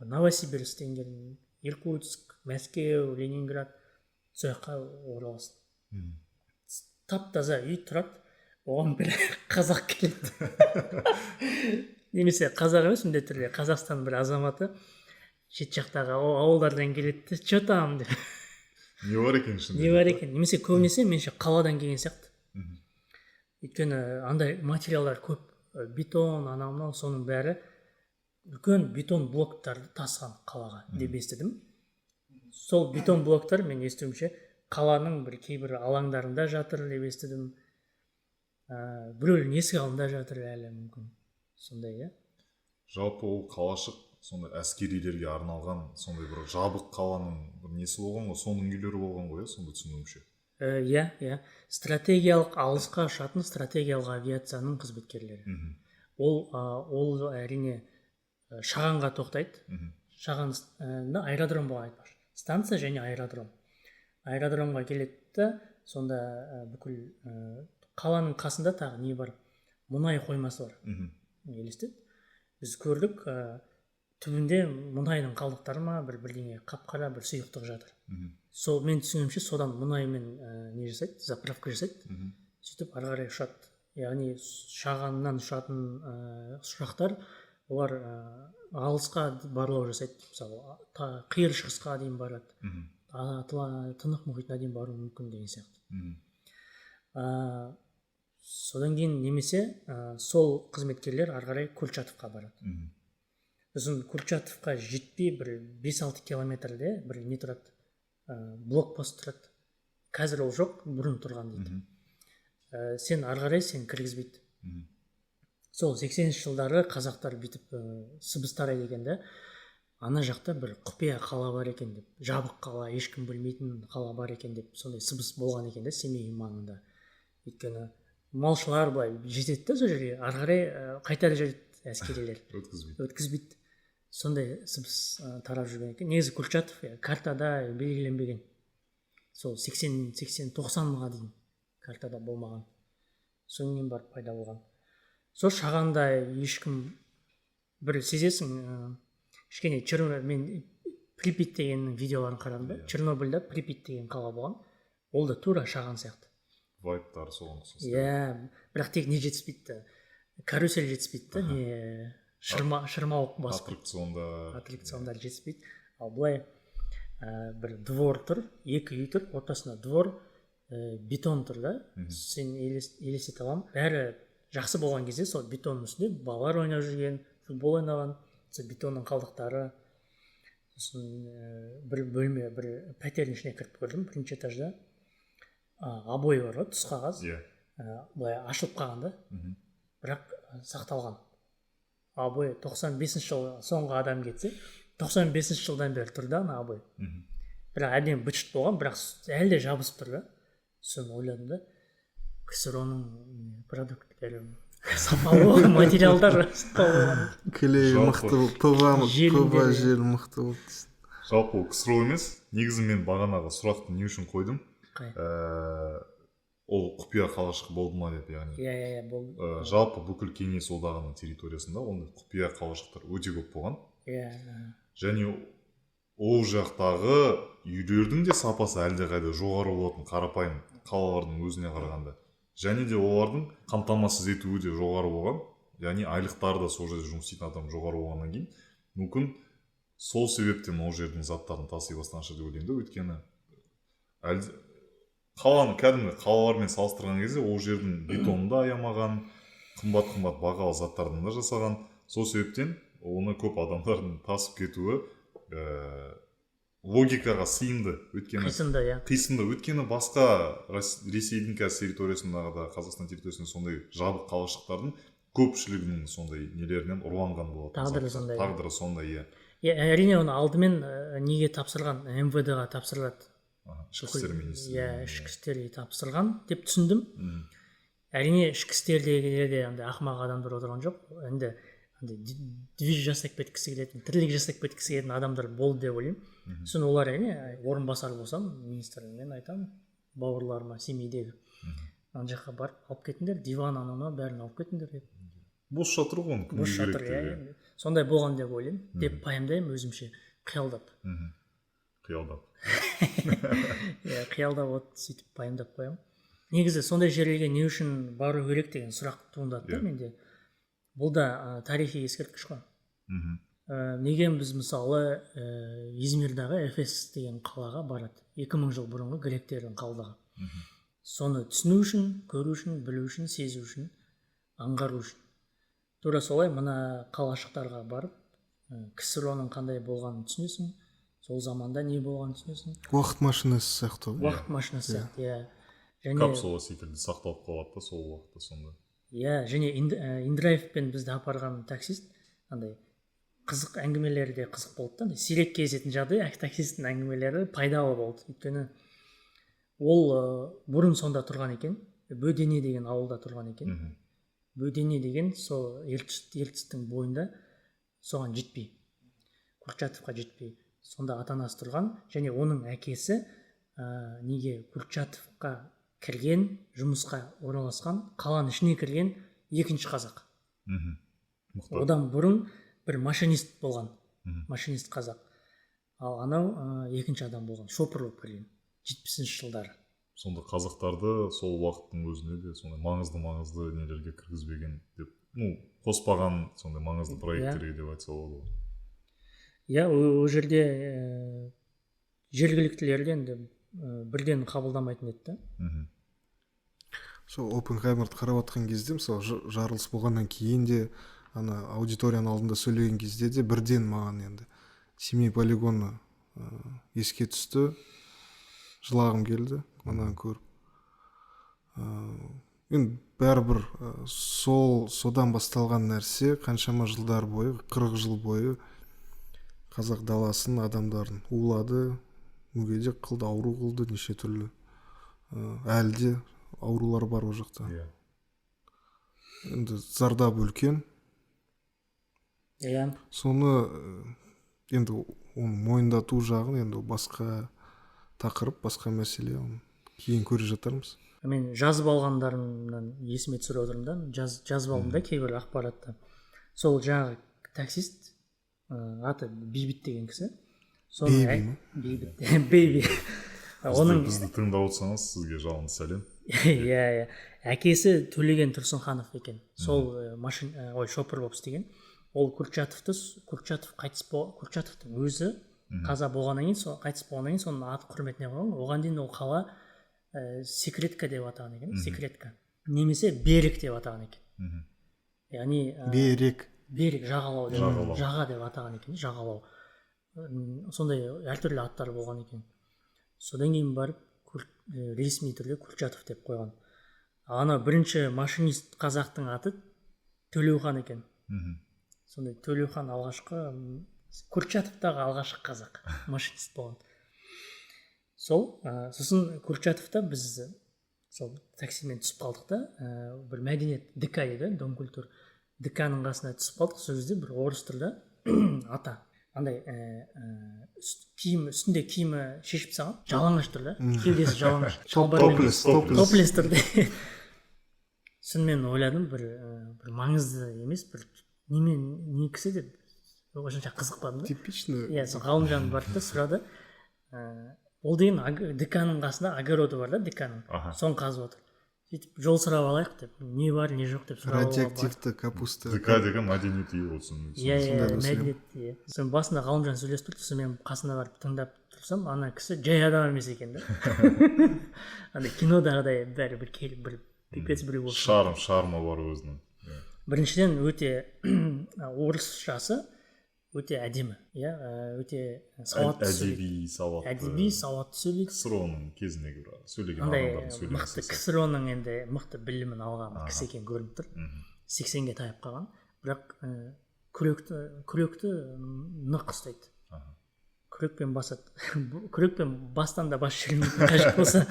Новосибирсктен келдің, Иркутск, Мәскеу, Ленинград, сол жаққа ораласың. Тап-таза үй тұрады, оған бір қазақ келеді. Немесе қазақ емес, міндетті түрде Қазақстан бір азаматы шет жақтағы ауылдардан келеді, че там деп. Не бар екен шын? Не бар екен? Немесе көбінесе менше қаладан келген сияқты. Өйткені андай материалдар көп, бетон, анау, соның бәрі үлкен бетон блоктарды тасыған қалаға деп естідім. Сол бетон блоктар мен естуімше қаланың бір кейбір алаңдарында жатыр деп естідім. Біреудің есік алдында жатыр әлі мүмкін. Сондай, иә? Жалпы ол қалашық сондай әскерилерге арналған сондай бір жабық қаланың бір несі болған ғой, соның үйлері болған ғой, сондай түсінуімше. Иә. Стратегиялық алысқа ұшатын стратегиялық авиацияның қызметкерлері. Ол әрине Шағанға тоқтайды. Шағанда аэродром болған айтпақшы. Станция және аэродром. Аэродромға келеді да, сонда бүкіл қаланың қасында тағы не бар? Мұнай қоймасы бар. Елестет. Біз көрдік, түбінде мұнайдың қалдықтары ма, бірдеңе қап-қара бір сұйықтық жатыр. Сол мен түсінуімше содан мұнаймен не жасайды, заправка жасайды. Сөйтіп ары қарай ұшады. Яғни Шағаннан ұшатын ұшақтар, олар алысқа барлау жасайды. Мысалы, қиыр шығысқа дейін барады. Тынық мұхитына дейін бару мүмкін деген сияқты. Содан кейін немесе сол қызметкерлер ары қарай Курчатовқа барады. Сосын Курчатовқа жетпей бір 5-6 километрде бір не тұрады, блокпост тұрады. Қазір ол жоқ, бұрын тұрған дейді. сен ары қарай сен кіргізбейді. Сол 80-ші жылдары қазақтар бүйтіп сыбыс тарайды екен да, ана жақта бір құпия қала бар екен деп, жабық қала, ешкім білмейтін қала бар екен деп, сондай сыбыс болған екен да Семей маңында. Өйткені малшылар былай жетеді да сол жерге, ары қарай қайтарып жібереді әскерилер. Өткізбейді. Сондай сыбыс тарап жүрген екен. Негізі Курчатов картада белгіленбеген. Сол 80-90-ға дейін картада болмаған. Сонымен барып пайда болған. Сол шағанда ешкім бір сезесің, кішкене мен Припять дегеннің видеоларын қарадым да, Чернобыльда Припять деген қала болған. Ол да тура шаған сияқты. Вайптары соған ұқсас. Иә, бірақ тек не жетіспейді, карусель жетіспейді, не шырмауық басып. Аттракциондар жетіспейді. Ал былай бір двор тұр, екі үй тұр, ортасында двор, бетон тұр да, сен елестете аламын. Бәрі жақсы болған кезде сол бетонның үстінде балалар ойнап жүрген, футбол ойнаған, сол бетонның қалдықтары. Сосын бір бөлме, бір пәтердің ішіне кіріп көрдім, бірінші этажда. Обой бар ғой, түс қағаз. Былай ашылып қалған да, бірақ сақталған. Обой 95-ші жыл соңғы адам кетсе, 95-ші жылдан бері тұр да ана обой. Бірақ әдемі быт-шыт болған, бірақ әлі де жабысып тұр да. Соны ойладым да, КСРО-ның продукттері сапалы материалдар клей мықты болды, ПВА жел мықты болды. Жалпы ол КСРО емес, негізі мен бағанағы сұрақты не үшін қойдым? Ол құпия қалашық болды ма деп, яғни. Иә, болды. Жалпы бүкіл Кеңес одағының территориясында ондай құпия қалашықтар өте көп болған. Және ол жақтағы үйлердің де сапасы әлдеқайда жоғары болатын, қарапайым қалалардың өзіне қарағанда. Және де олардың қамтамасыз етуі де жоғары болған. Яғни айлықтары да сол жерде жұмыс істейтін адам жоғары болғаннан кейін, мүмкін сол себептен ол жердің заттарын таси бастаған шығар деп ойлаймын да, өйткені қаланы кәдімгі қалалармен салыстырған кезде ол жердің бетонын да аямаған, қымбат бағалы заттарын да жасаған. Сол себептен оны көп адамдардың тасып кетуі логикаға сыйымды. Қисынды, өйткені басқа Ресейдің қазір территориясындағы да, Қазақстан территориясында сондай жабық қалашықтардың көпшілігінің сондай нелерінен ұрланған болады. Тағдыры сондай, иә. Әрине оны алдымен неге тапсырған, МВД-ға тапсырылады. Ішкі істер министрлігі. Иә, ішкі істерге тапсырған деп түсіндім. Әрине ішкі істердегілерде ақымақ адамдар отырған жоқ. Енді движ жасап кеткісі келетін, тірлік жасап кеткісі келетін адамдар болды деп ойлаймын. Сосын олар әрине орынбасар болсам, министрмен айтамын, бауырларыма Семейдегі. Ана жаққа барып алып кетіңдер, диван ананы бәрін алып кетіңдер деп. Бос шатыр ғой. Бос шатыр, иә. Сондай болған деп ойлаймын, деп пайымдаймын өзімше, қиялдап. Иә, қиялдап от сөйтіп пайымдап қоямын. Негізі сондай жерлерге не үшін бару керек деген сұрақ туындады да менде. Бұл да тарихи ескерткіш қой. Неге біз мысалы Измирдағы Эфес деген қалаға барады, 2000 жыл бұрынғы гректердің қалдығы. Соны түсіну үшін, көру үшін, білу үшін, сезу үшін, аңғару үшін. Тура солай мына қалашықтарға барып, КСРО-ның қандай болғанын түсінесің, сол заманда не болғанын түсінесің. Уақыт машинасы сияқты. Уақыт машинасы сияқты, иә. Капсула секілді сақталып қалады да сол уақытта сонда. Иә, және Индрайвпен бізді апарған таксист, андай қызық әңгімелері де қызық болды да, сирек кездесетін жағдай, таксисттің әңгімелері пайдалы болды. Өйткені ол бұрын сонда тұрған екен, Бөдене деген ауылда тұрған екен. Бөдене деген сол ертістің бойында, соған жетпей, Курчатовқа жетпей, сонда ата-анасы тұрған, және оның әкесі неге Курчатовқа кірген, жұмысқа орналасқан, қаланың ішіне кірген екінші қазақ. Одан бұрын бір машинист болған, машинист қазақ. Ал анау екінші адам болған, шопыр болып кірген, 70-ші жылдары. Сонда қазақтарды сол уақыттың өзінде де сондай маңызды нелерге кіргізбеген деп, қоспаған сондай маңызды проекттерге деп айтса болады. Иә, ол жерде жергіліктілерден де бірден қабылдамайтын еді. Сол Оппенгеймерді қарап отқан кезде, мысалы жарылыс болғаннан кейін де, ана аудиторияның алдында сөйлеген кезде де бірден маған енді Семей полигоны еске түсті, жылағым келді, ананы көріп. енді бәрібір содан басталған нәрсе қаншама жылдар бойы 40 жыл бойы қазақ даласын адамдарын улады, мүгедек қылды, ауру қылды, неше түрлі әлі де аурулар бар ол жақта. Енді зардабы үлкен. Соны енді оны мойындату жағын енді басқа тақырып, басқа мәселе, оны кейін көре жатармыз. Мен жазып алғандарымнан есіме түсіріп отырмын да, жазып алдым да кейбір ақпаратты. Сол жаңағы таксист, аты Бейбіт деген кісі. Бейбіт. Бейби. Бізді тыңдап отырсаңыз, сізге жалынды сәлем. Иә. Әкесі Төлеген Тұрсынханов екен. Сол шопыр болып істеген. Ол Курчатовтың өзі қаза болғаннан кейін, қайтыс болғаннан кейін соның аты құрметіне қойған. Оған дейін ол қала Секретка деп атаған екен. Секретка. Немесе Берік деп атаған екен. Яғни Берік, жағалау деп, жаға деп атаған екен, жағалау. Сондай әртүрлі аттар болған екен. Содан кейін барып ресми түрде Курчатов деп қойған. Ана бірінші машинист қазақтың аты Төлеухан екен. Сондай Төлеухан алғашқы, Курчатовтағы алғашқы қазақ машинист болған. Сосын Курчатовта біз сол таксимен түсіп қалдық та, бір мәдениет ДК еді, Дом культур ДК-ның қасына түсіп қалдық. Сол кезде бір орыс тілді ата андай үстінде киімі шешіп тастаған, жалаңаш тұр да, кеудесі жалаңаш, топлес тұрды. Шынымен ойладым, бір маңызды емес, бір не кісі деп осынша қызықпадым да. Типичный. Иә, сол Ғалымжан барды да сұрады. Ол деген ДК-ның қасында огороды бар да, ДК-ның. Соны қазып отыр. Сөйтіп жол сұрап алайық деп, не бар, не жоқ деп сұрап алуға. Радиоактивті капуста. ДК деген мәдениет үйі болсын. Иә, мәдениет. Соны басында Ғалымжан сөйлесіп тұрды, сосын мен қасына барып тыңдап тұрсам, ана кісі жай адам емес екен да. Андай кинодағыдай бәрі бір келіп, бір пипец біреу болып. Шарма бар өзінің. Біріншіден өте орысшасы өте әдемі, өте сауатты сөйлейді. Әдеби сауатты сөйлейді. КСРО-ның кезіндегі сөйлеген адамдардың сөйлеген мықты КСРО-ның енді мықты білімін алған кісі екен көрініп тұр. 80-ге таяп қалған, бірақ күректі нық ұстайды. Күрекпен басады. Күрекпен бастан да бас жүрмейтін қажет болса.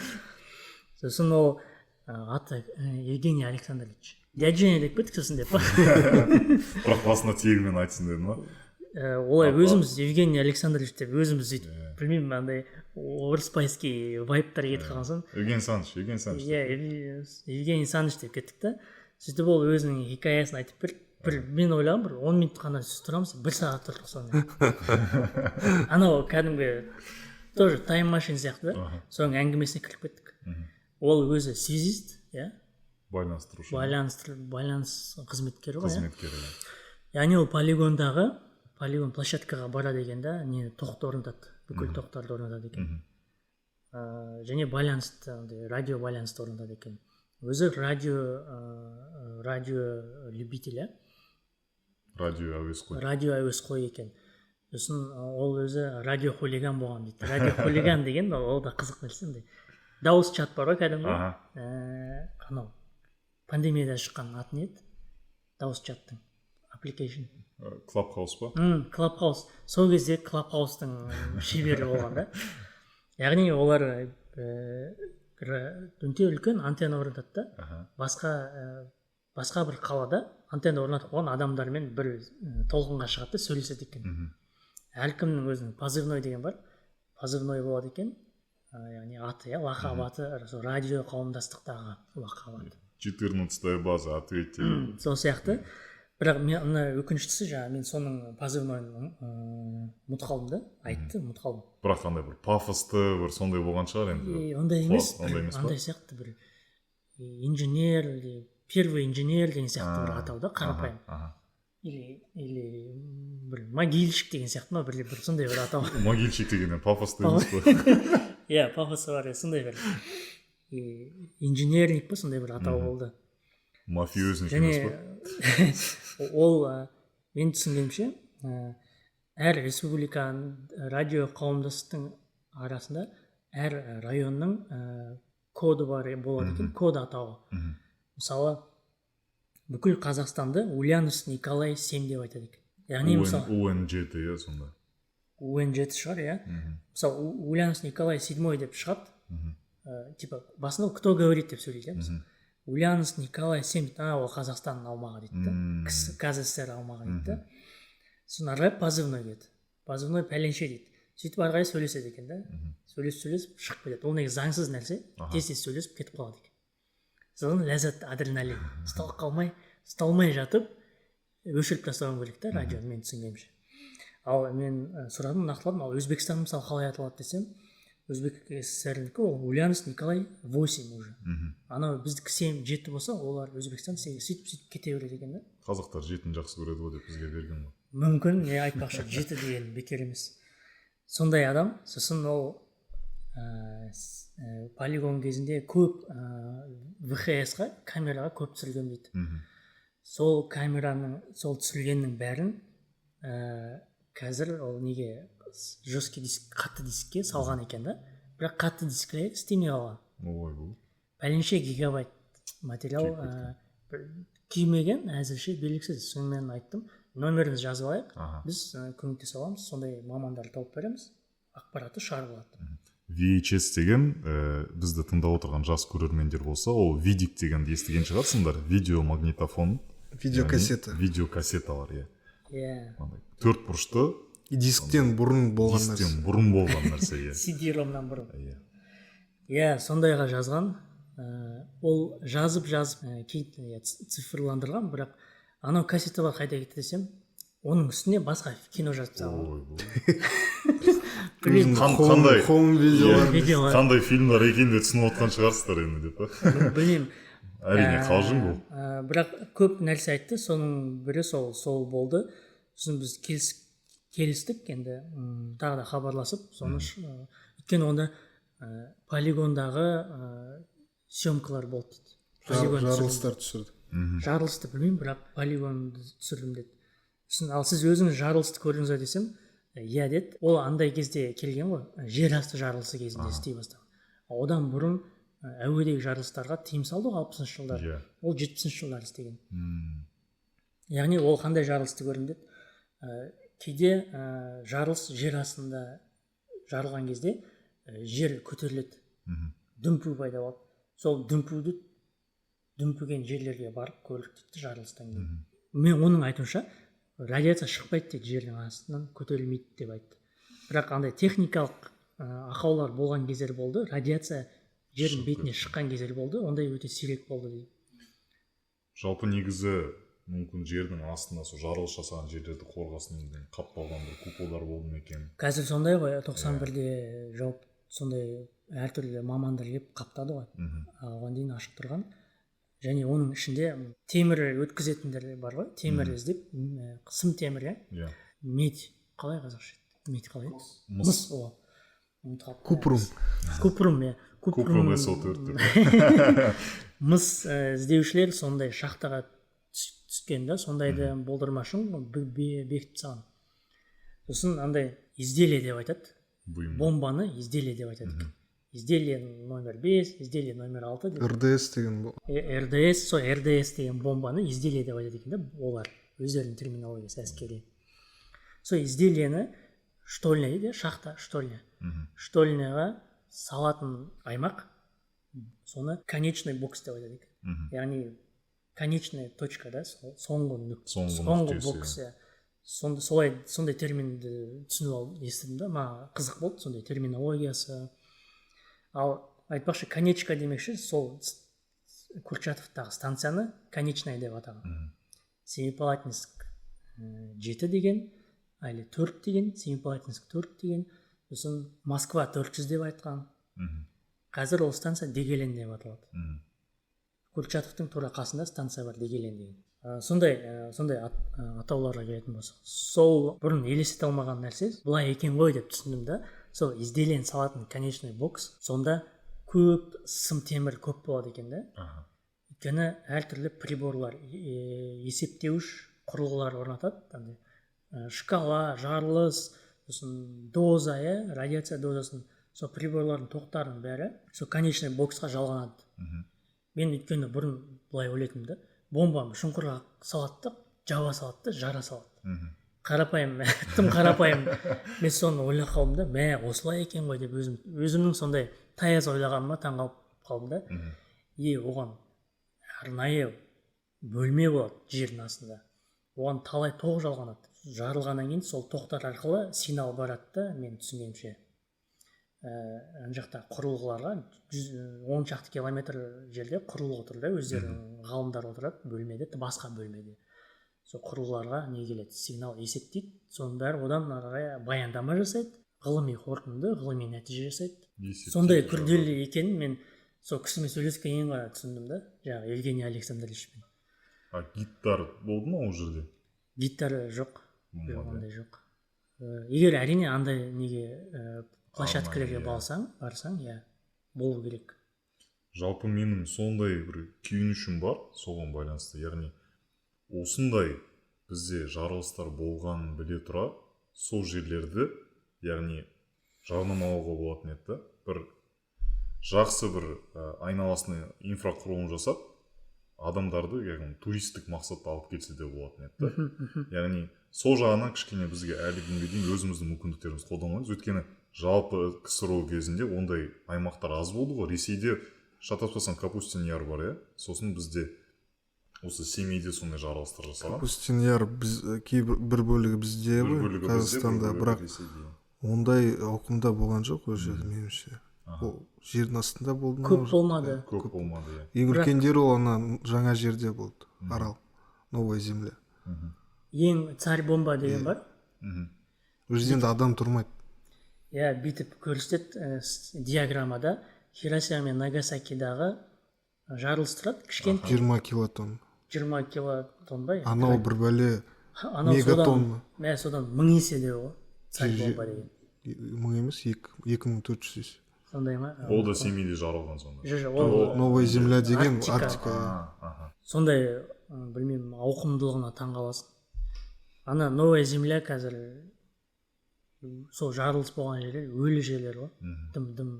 Сосын ол аты Евгений Александрович. Дяджене деп кеттік сосын деп па. Бірақ басына тегімен айтсын деді ма? Олай өзіміз Евгений Александрович деп өзіміз сөйтіп, білмеймін, андай орыспайский вайптар кетіп қалған соң. Евгений Саныч. Евгений Саныч деп кеттік та. Сөйтіп ол өзінің хикаясын айтып бір мен ойлағам, бір 10 минут қана сөз тұрамыз, 1 сағат тұрдық сонымен. Анау кәдімгі тоже тайм машин сияқты да. Соның әңгімесіне кіріп кеттік. Ол өзі связист, байланыс қызметкері ғой. Яғни ол полигон площадкаға барады екен да, не тоқты орнатады, бүкіл тоқтарды орнатады екен. Және радио байланысты орнатады екен. Өзі радио любитель, радио әуесқой екен. Сосын ол өзі радио хулиган болған дейді. Радио хулиган деген ол да қызық нәрсе. Дауыс чат бар ғой кәдімгі. Анау пандемияда шыққан аты не еді? Дауыс чаттың application. Клабхаус па? Клабхаус. Сол кезде Клабхаустың шебері болған да. Яғни олар өте үлкен антенна орнатады да. Басқа бір қалада антенна орнатып қойған адамдармен бір толқынға шығады да, сөйлеседі екен. Әркімнің өзінің позывной деген бар. Позывной болады екен. Яғни аты, лақап аты, радио қауымдастықтағы лақап аты. 14-я база, ответьте. Сол сияқты. Бірақ мен өкініштісі мен соның позывнойын ұмытып қалдым да, айтты, ұмытып қалдым. Бірақ қандай бір пафосты, бір сондай болған шығар енді. Ондай емес, андай сияқты бір инженер, первый инженер деген сияқты бір атау да, қарапайым. Или бір могильщик деген сияқты ма, бір сондай бір атау. Могильщик дегеннен пафосты емес қой. Иә, пафосы бар, сондай бір инженерник па, сондай бір атау болды. Мафиозник емес па? Ол мен түсінгенімше әр республиканың радио қауымдастықтың арасында әр районның коды бар болады екен, код атауы. мысалы бүкіл Қазақстанды Ульяновск Николай 7 деп айтады екен. Яғни мысалы UN7 иә сонда. UN7 шығар, иә. Мысалы Ульяновск Николай 7 деп шығады. Типа басында кто говорит деп сөйлейді, иә. Ульяновск Николай 7, ол Қазақстанның аумағы дейді да. КССР аумағы дейді да. Сосын ары қарай позывной деді. Позывной пәленше дейді. Сөйтіп ары қарай сөйлеседі екен да. Сөйлесіп шығып кетеді. Ол негізі заңсыз нәрсе. Тез сөйлесіп кетіп қалады екен. Содан ләззат, адреналин. Ұсталмай жатып өшіріп тастауым керек та радионы, мен түсінгенімше. Ал мен сұрадым, нақтыладым, ал Өзбекстан мысалы қалай аталады десем, Өзбек СССР'нікі ол Ульяновск Николай 8 уже. Анау біздікі 7 болса, олар Өзбекстан сөйтіп кете береді екен да. Қазақтар 7-ні жақсы көреді ғой деп бізге берген ғой. Мүмкін, не айтпақшы, 7 деген бекер емес. Сондай адам, сосын ол полигон кезінде көп ВХС-ға, камераға көп түсірілген дейді. Сол камераның, сол түсірілгеннің бәрін қазір ол неге жесткий диск, қатты дискке салған екен да. Бірақ қатты дисклер істемей қалған. Ой, бұл. Пәленше гигабайт материал күймеген, әзірше белгісіз. Сонымен айттым, номеріңізді жазып алайық, біз көмектесе аламыз, сондай мамандар тауып береміз, ақпараты шығарылады. VHS деген бізді тыңдап отырған жас көрермендер болса, ол видик дегенді естіген шығарсыңдар, видеомагнитофон, видеокассета. Видеокассеталар, иә. 4 бұрышты дисктен бұрын болған нәрсе, иә. CD-ромнан бұрын. Иә, сондайға жазған. Ол жазып кейін цифрландырған, бірақ анау кассета бар қайда кетті десем, оның үстіне басқа кино жазып салған. Қандай фильмдер екенін де түсініп отқан шығарсыздар енді деп па. Білмеймін. Әрине қалжың бұл. Бірақ көп нәрсе айтты, соның бірі сол болды. Сосын біз келістік, енді тағы да хабарласып, соны өйткені онда полигондағы съемкалар болды дейді. Жарылыстар түсірді. Жарылысты білмеймін, бірақ полигонды түсірдім деді. Ал сіз өзіңіз жарылысты көрдіңіз бе десем, иә деді. Ол андай кезде келген ғой, жер асты жарылысы кезінде істей бастаған. Одан бұрын әуедегі жарылыстарға тыйым салды ғой 60-шы жылдар. Ол 70-шы жылдар істеген. Яғни ол қандай жарылысты көрдім деді. Кейде жарылыс жер астында жарылған кезде жер көтеріледі. Дүмпу пайда болады. Сол дүмпіген жерлерге барып көрдік дейді жарылыстан кейін. Мен оның айтуынша радиация шықпайды дейді, жердің астынан көтерілмейді деп айтты. Бірақ андай техникалық ақаулар болған кездер болды, радиация жердің бетіне шыққан кездер болды, ондай өте сирек болды дейді. Жалпы негізі мүмкін жердің астында сол жарылыс жасаған жерлерді қорғасын қапталған бір куполдар болды ма екен? Қазір сондай ғой, 91-де жауап сондай әртүрлі мамандар келіп қаптады ғой. Оған дейін ашық тұрған. Және оның ішінде темір өткізетіндер бар ғой, темір іздеп, сым темір, иә? Медь, қалай қазақша? Медь қалай? Мыс, о. Купрум, иә. Купрум СО4. Мыс іздеушілер сондай шахтаға түскен да, сондайды болдырмашын бекітіп салған. Сосын андай изделие деп айтады. Бомбаны изделие деп айтады. Изделие номер 5, изделие номер 6. РДС деген бұл. РДС деген бомбаны изделие деп айтады екен да, олар өздерінің терминологиясы әскери. Изделиені штольня дейді, шахта, штольня. Штольняға салатын аймақ, соны конечный бокс деп айтады екен. Яғни конечная точка, да, соңғы бокс. Сондай терминді түсініп алып естідім да, маған қызық болды, сондай терминологиясы. Ал айтпақшы, конечка демекші, сол Курчатовтағы станцияны конечная деп атаған. Семипалатинск 7 деген, әлі 4 деген, Семипалатинск 4 деген, сосын Москва 400 деп айтқан. Қазір ол станция Дегелен деп аталады. Курчатовтың тура қасында станция бар, Дегелен деген. Сондай атауларға келетін болса. Сол бұрын елестете алмаған нәрсе, бұлай екен ғой деп түсіндім да. Сол изделиені салатын конечный бокс, сонда көп сым темір көп болады екен да. Өйткені әртүрлі приборлар, есептеуіш құрылғылар орнатады. Шкала, жарылыс, доза, радиация дозасын, сол приборлардың тоқтарын бәрі сол конечный боксқа жалғанады. мен өйткені бұрын былай ойлайтынмын да, бомбаны шұңқырға салады да жаба салады да жара салады. Қарапайым, тым қарапайым. Мен соны ойлап қалдым да, мә осылай екен ғой деп өзімнің сондай таяз ойлағаныма таң қалдым да. Оған арнайы бөлме болады жердің астында. Оған талай тоқ жалғанады. Жарылғаннан кейін сол тоқтар арқылы сигнал барады да, мен түсінгенімше. Ана жақта құрылғыларға 10 шақты километр жерде құрылғы тұр да, өздерінің ғалымдар отырады бөлмеде, басқа бөлмеде. Сол құрылғыларға не келеді, сигнал есептейді, соның бәрі одан арқылы баяндама жасайды, ғылыми қорытынды, ғылыми нәтиже жасайды. Сондай күрделі екенін мен сол кісімен сөйлескеннен кейін ғана түсіндім да, жаңағы Евгений Александровичпен. Гидтар болды ма ол жерде? Гидтары жоқ, ондай жоқ. Егер әрине андай неге площадкалерге барсаң, болу керек. Жалпы менің сондай бір күйінішім бар, соған байланысты, яғни осындай бізде жарылыстар болғанын біле тұра, сол жерлерді, яғни жарнамалауға болатын еді, бір жақсы бір айналасына инфрақұрылым жасап, адамдарды, яғни туристік мақсатта алып келсе де болатын еді. Яғни сол жағынан кішкене бізге әлі күнге дейін өзіміздің мүмкіндіктеріміз қолданамыз. Өйткені жалпы КСРО кезінде ондай аймақтар аз болды ғой. Ресейде шатаспасам Капустин Яр бар, сосын бізде осы Семейде сондай жарылыстар жасалған. Капустин Яр бір бөлігі бізде ғой, Қазақстанда, бірақ ондай ауқымда болған жоқ ол жерде меніңше. Ол жердің астында болды ма? Көп болмады. Көп болмады. Ең үлкендері ол ана жаңа жерде болды, Арал, Новая Земля. Ең царь бомба деген бар. Ол жерде адам тұрмайды. Бүйтіп көрсетеді диаграммада Хиросима мен Нагасакидағы жарылыс тұрады, кішкентай. 20 килотон. 20 килотон ба? Анау бір бәле мегатон. Содан 1000 есе де ғой, царь бомба деген. 1000 емес, 2400 есе. Сондай ма? Ол да Семейде жарылған сонда. Новая Земля деген Арктика. Сондай, білмеймін, ауқымдылығына таң қаласың. Ана Новая Земля қазір сол жарылыс болған жерлер, өлі жерлер ғой. Дым-дым.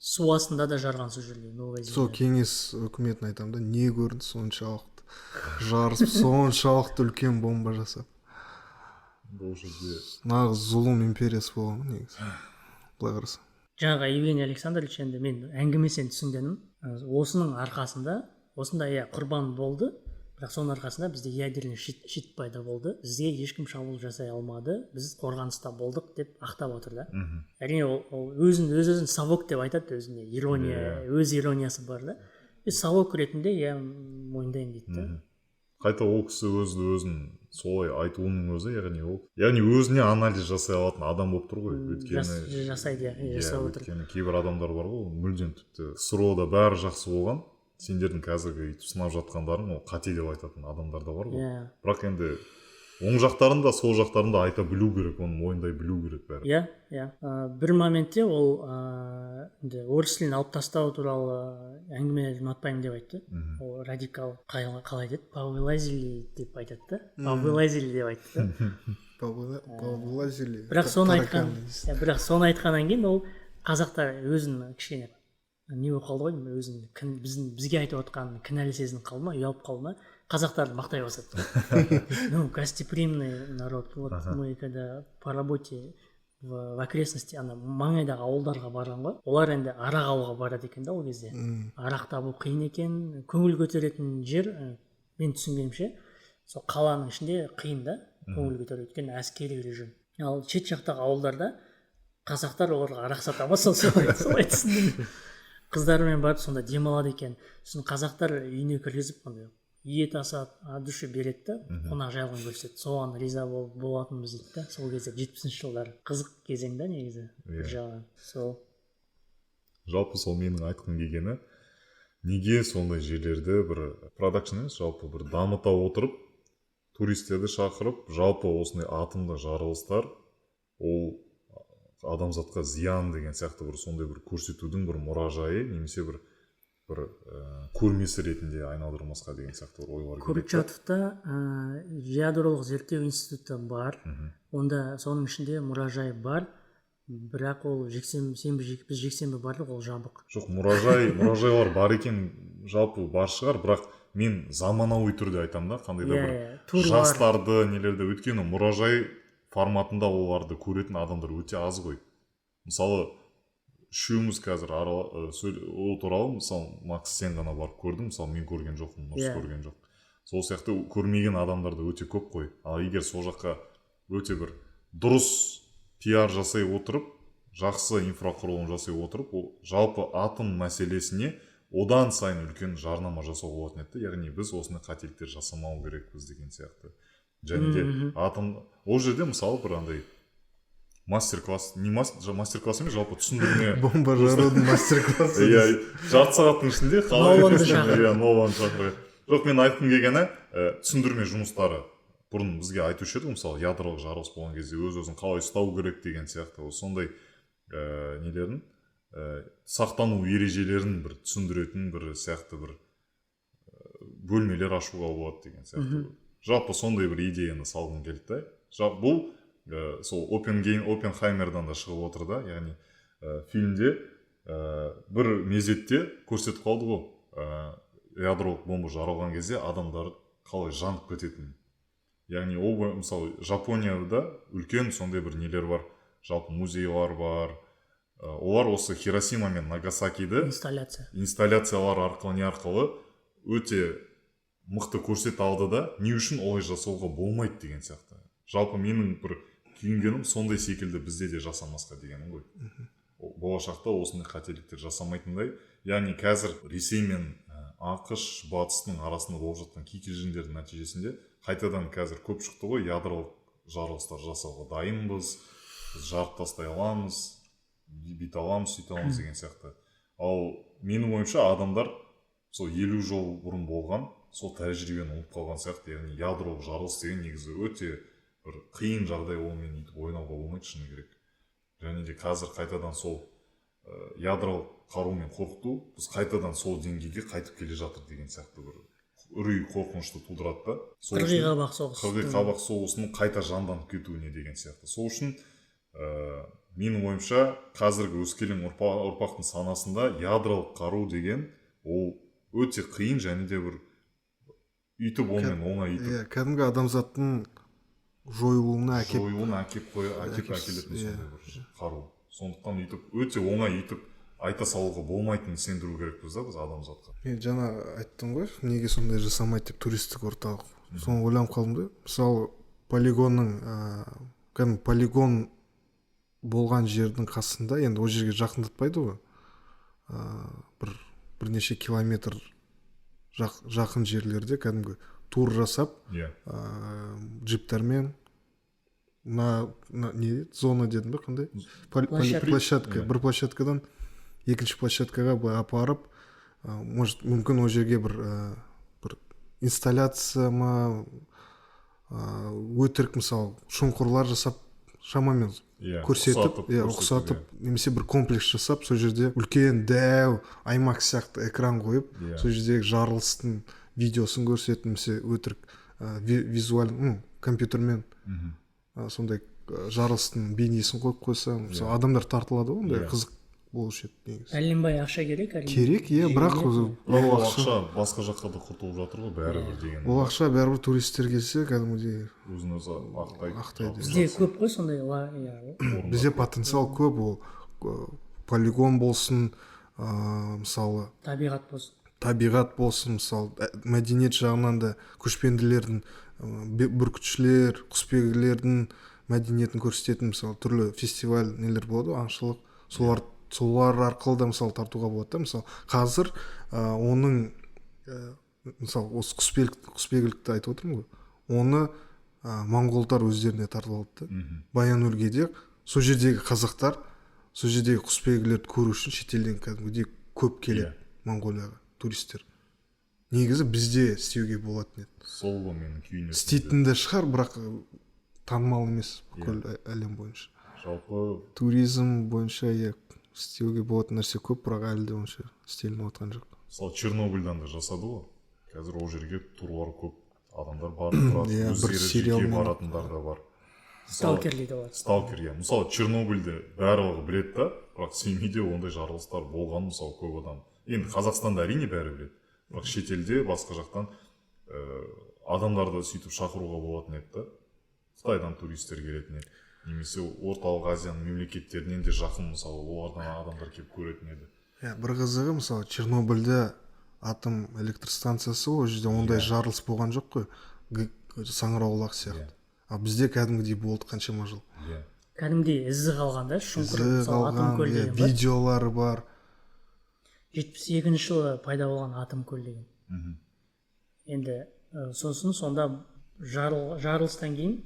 Су астында да жарған сол жерде, Новая Земля. Сол кеңес өкіметін айтамын да, не көрді соншалықты жарысып, соншалықты үлкен бомба жасап. Бұл жерде нағыз зұлым империясы болған негізі. Былай қарасаң. Жаңағы Евгений Александрович, енді мен әңгімесен түсінгенім, осының арқасында, осында құрбан болды, бірақ соның арқасында бізде ядерный щит пайда болды, бізге ешкім шабуыл жасай алмады, біз қорғаныста болдық деп ақтап отыр да. Әрине ол өзін совок деп айтады, өзіне ирония, өз ирониясы бар да. Совок ретінде мойындаймын дейді да. Қайта ол кісі өзін солай айтуының өзі, яғни өзіне анализ жасай алатын адам болып тұр ғой. Жасайды, жасап отыр. Өйткені кейбір адамдар бар ғой, мүлдем тіпті КСРО-да бәрі жақсы болған, сендердің қазіргі сынап жатқандарың ол қате деп айтатын адамдар да бар ғой. Бірақ енді оң жақтарын да сол жақтарын да айта білу керек, оны мойындай білу керек бәрі. Бір моментте ол орыс тілін алып тастау туралы әңгіме ұнатпаймын деп айтты. Ол радикал қалай деді? Повылазили деп айтады да. Повылазили деп айтты да. Повылазили. Бірақ соны айтқаннан кейін ол қазақтар өзін кішкене не болып қалды ғой, өзін бізге айтып отқан кінәлі сезініп қалды ма, ұялып қалды ма, қазақтарды мақтай бастады. Ну, гостеприимный народ. Вот мы когда по работе в окрестности, маңайдағы ауылдарға барған ғой, олар енді арақ алуға барады екен да ол кезде. Арақ табу қиын екен, көңіл көтеретін жер, мен түсінгенімше, сол қаланың ішінде қиын да, көңіл көтеру, өйткені әскери режим. Ал шет жақтағы ауылдарда қазақтар оларға арақ сата ма, солай түсіндім. Қыздармен барып сонда демалады екен. Сосын қазақтар үйіне кіргізіп ет асап, от души береді да, қонақ жайлығын көрсетеді. Соған риза болатынбыз дейді да, сол кезде 70-ші жылдар. Қызық кезең да негізі бір жағынан. Жалпы сол менің айтқым келгені, неге сондай жерлерді бір продакшн емес, жалпы бір дамыта отырып, туристерді шақырып, жалпы осындай атомды жарылыстар, ол адамзатқа зиян деген сияқты бір сондай бір көрсетудің бір мұражайы, немесе бір көрмесі ретінде айналдырмасқа деген сияқты бір ойлар керек. Курчатовта ядролық зерттеу институты бар, онда соның ішінде мұражай бар, бірақ ол біз жексенбі бардық, ол жабық. Жоқ, мұражайлар бар екен, жалпы бар шығар, бірақ мен заманауи түрде айтамын да, қандай да бір турлар. жастарды нелерді, өйткені мұражай форматында оларды көретін адамдар өте аз ғой. Мысалы үшеуміз қазір ол туралы, мысалы Макс сен ғана барып көрдің, мысалы мен көрген жоқпын, Нұрс көрген жоқ. Сол сияқты көрмеген адамдар да өте көп қой. Ал егер сол жаққа өте бір дұрыс пиар жасай отырып, жақсы инфрақұрылым жасай отырып, ол жалпы атом мәселесіне одан сайын үлкен жарнама жасау болатын еді. Яғни біз осындай қателіктер жасамау керекпіз деген сияқты. Және де атом ол жерде мысалы бір андай мастер-класс, не мастер-класс емес, жалпы түсіндірме бомба жарудың мастер-классы. Иә, жарты сағаттың ішінде Ноланды шақырып. Жоқ, мен айтқым келгені түсіндірме жұмыстары. Бұрын бізге айтушы еді, мысалы ядролық жарылыс болған кезде өз-өзін қалай ұстау керек деген сияқты. Сондай нелерін сақтану ережелерін бір түсіндіретін бір сияқты бір бөлмелер ашуға болады деген сияқты. Жалпы сондай бір идеяны салғым келді. Жалпы бұл сол Оппенхаймердан да шығып отыр да, яғни фильмде бір мезетте көрсетіп қалды ғой, ядролық бомба жарылған кезде адамдар қалай жанып кететінін. Яғни ол мысалы Жапонияда үлкен сондай бір нелер бар, жалпы музейлар бар. Олар осы Хиросима мен Нагасакиді инсталляциялар арқылы не арқылы өте мықты көрсете алды да, не үшін олай жасауға болмайды деген сияқты. Жалпы менің бір түйінгенім сондай секілді бізде де жасамасқа дегенім ғой. Болашақта осындай қателіктер жасамайтындай. Яғни қазір Ресей мен ақш батыстың арасында болып жатқан кикілжіңдердің нәтижесінде қайтадан қазір көп шықты ғой, ядролық жарылыстар жасауға дайынбыз, біз жарып тастай аламыз, бүйте аламыз, сөйте аламыз деген сияқты. Ал менің ойымша адамдар сол 50 жыл бұрын болған сол тәжірибені ұмытып қалған сияқты. Яғни ядролық жарылыс деген негізі өте бір қиын жағдай, онымен өйтіп ойнауға болмайды шыны керек. Және де қазір қайтадан сол ядролық қарумен қорқыту біз қайтадан сол деңгейге қайтып келе жатыр деген сияқты бір үрей қорқынышты тудырады да. Қырғи-қабақ соғысының қайта жанданып кетуіне деген сияқты. Сол үшін менің ойымша қазіргі өскелең ұрпақтың санасында ядролық қару деген ол өте қиын және де бір үйтіп онымен оңай үйтіп. Кәдімгі адамзаттың жойылуына әкелетін сондай бір қару. Сондықтан үйтіп өте оңай үйтіп айта салуға болмайтынын сендіру керекпіз да біз адамзатқа. Мен жаңа айттым ғой, неге сондай жасамайды деп, туристік орталық. Соны ойланып қалдым да. Мысалы полигон болған жердің қасында, енді ол жерге жақындатпайды ғой. Бірнеше километр жақын жерлерде кәдімгі тур жасап, джиптермен зона дедім бе, қандай? Площадка. Бір площадкадан екінші площадкаға апарып, мүмкін ол жерге бір инсталляция ма, өтірік мысалы шұңқырлар жасап, шамамен көрсетіп, ұқсатып, немесе бір комплекс жасап, сол жерде үлкен дәу IMAX сияқты экран қойып, сол жердегі жарылыстың видеосын көрсетіп, немесе өтірік визуаль компьютермен сондай жарылыстың бейнесін қойып қойса, адамдар тартылады, ондай қызық болушы еді негізі. Әлембай ақша керек, керек, бірақ ол ақша басқа жаққа да құртылып жатыр ғой, бәрібір деген. Ол ақша бәрібір туристер келсе кәдімгідей өзін-өзі ақтайды. Бізде көп қой сондай. Бізде потенциал көп, ол полигон болсын, мысалы табиғат болсын, мысалы мәдениет жағынан да көшпенділердің, бүркітшілер, құсбегілердің мәдениетін көрсететін мысалы түрлі фестиваль нелер болады, аңшылық, солар арқылы да мысалы тартуға болады да. Мысалы қазір оның мысалы осы құсбегілікті айтып отырмын ғой, оны моңғолдар өздеріне тартып алды да. Баян-өлгейде сол жердегі қазақтар сол жердегі құсбегілерді көру үшін шетелден кәдімгідей көп келеді Моңғолияға туристер. Негізі бізде істеуге болатын еді. Сол ғой менің күйіне. Істейтін де шығар, бірақ танымал емес бүкіл әлем бойынша. Жалпы туризм бойынша істеуге болатын нәрсе көп, бірақ әлі де онша істелініп отқан жоқ. Мысалы Чернобыльдан да жасады ғой. Қазір ол жерге турлар көп, адамдар барып тұрады, өздері жеке баратындар да бар. сталкер дейді олар. Сталкер, иә. Мысалы Чернобыльде барлығы біледі да, бірақ семейде ондай жарылыстар болған мысалы көп адам. Енді Қазақстанда әрине бәрі біледі, бірақ шетелде басқа жақтан адамдарды сөйтіп шақыруға болатын еді да. Қытайдан туристер келетін еді, немесе орталық Азияның мемлекеттерінен де жақын мысалы олардан адамдар келіп көретін еді. Бір қызығы мысалы Чернобыльде атом электростанциясы ол жерде ондай жарылыс болған жоқ қой, саңырауқұлақ сияқты. А бізде кәдімгідей болды қаншама жыл. Кәдімгідей ізі қалған да, шұңқыр, Ізі мысалы атом көл деген бар. Видеолары бар. 72 жылы пайда болған атом көл деген. Енді сосын сонда жарылыстан кейін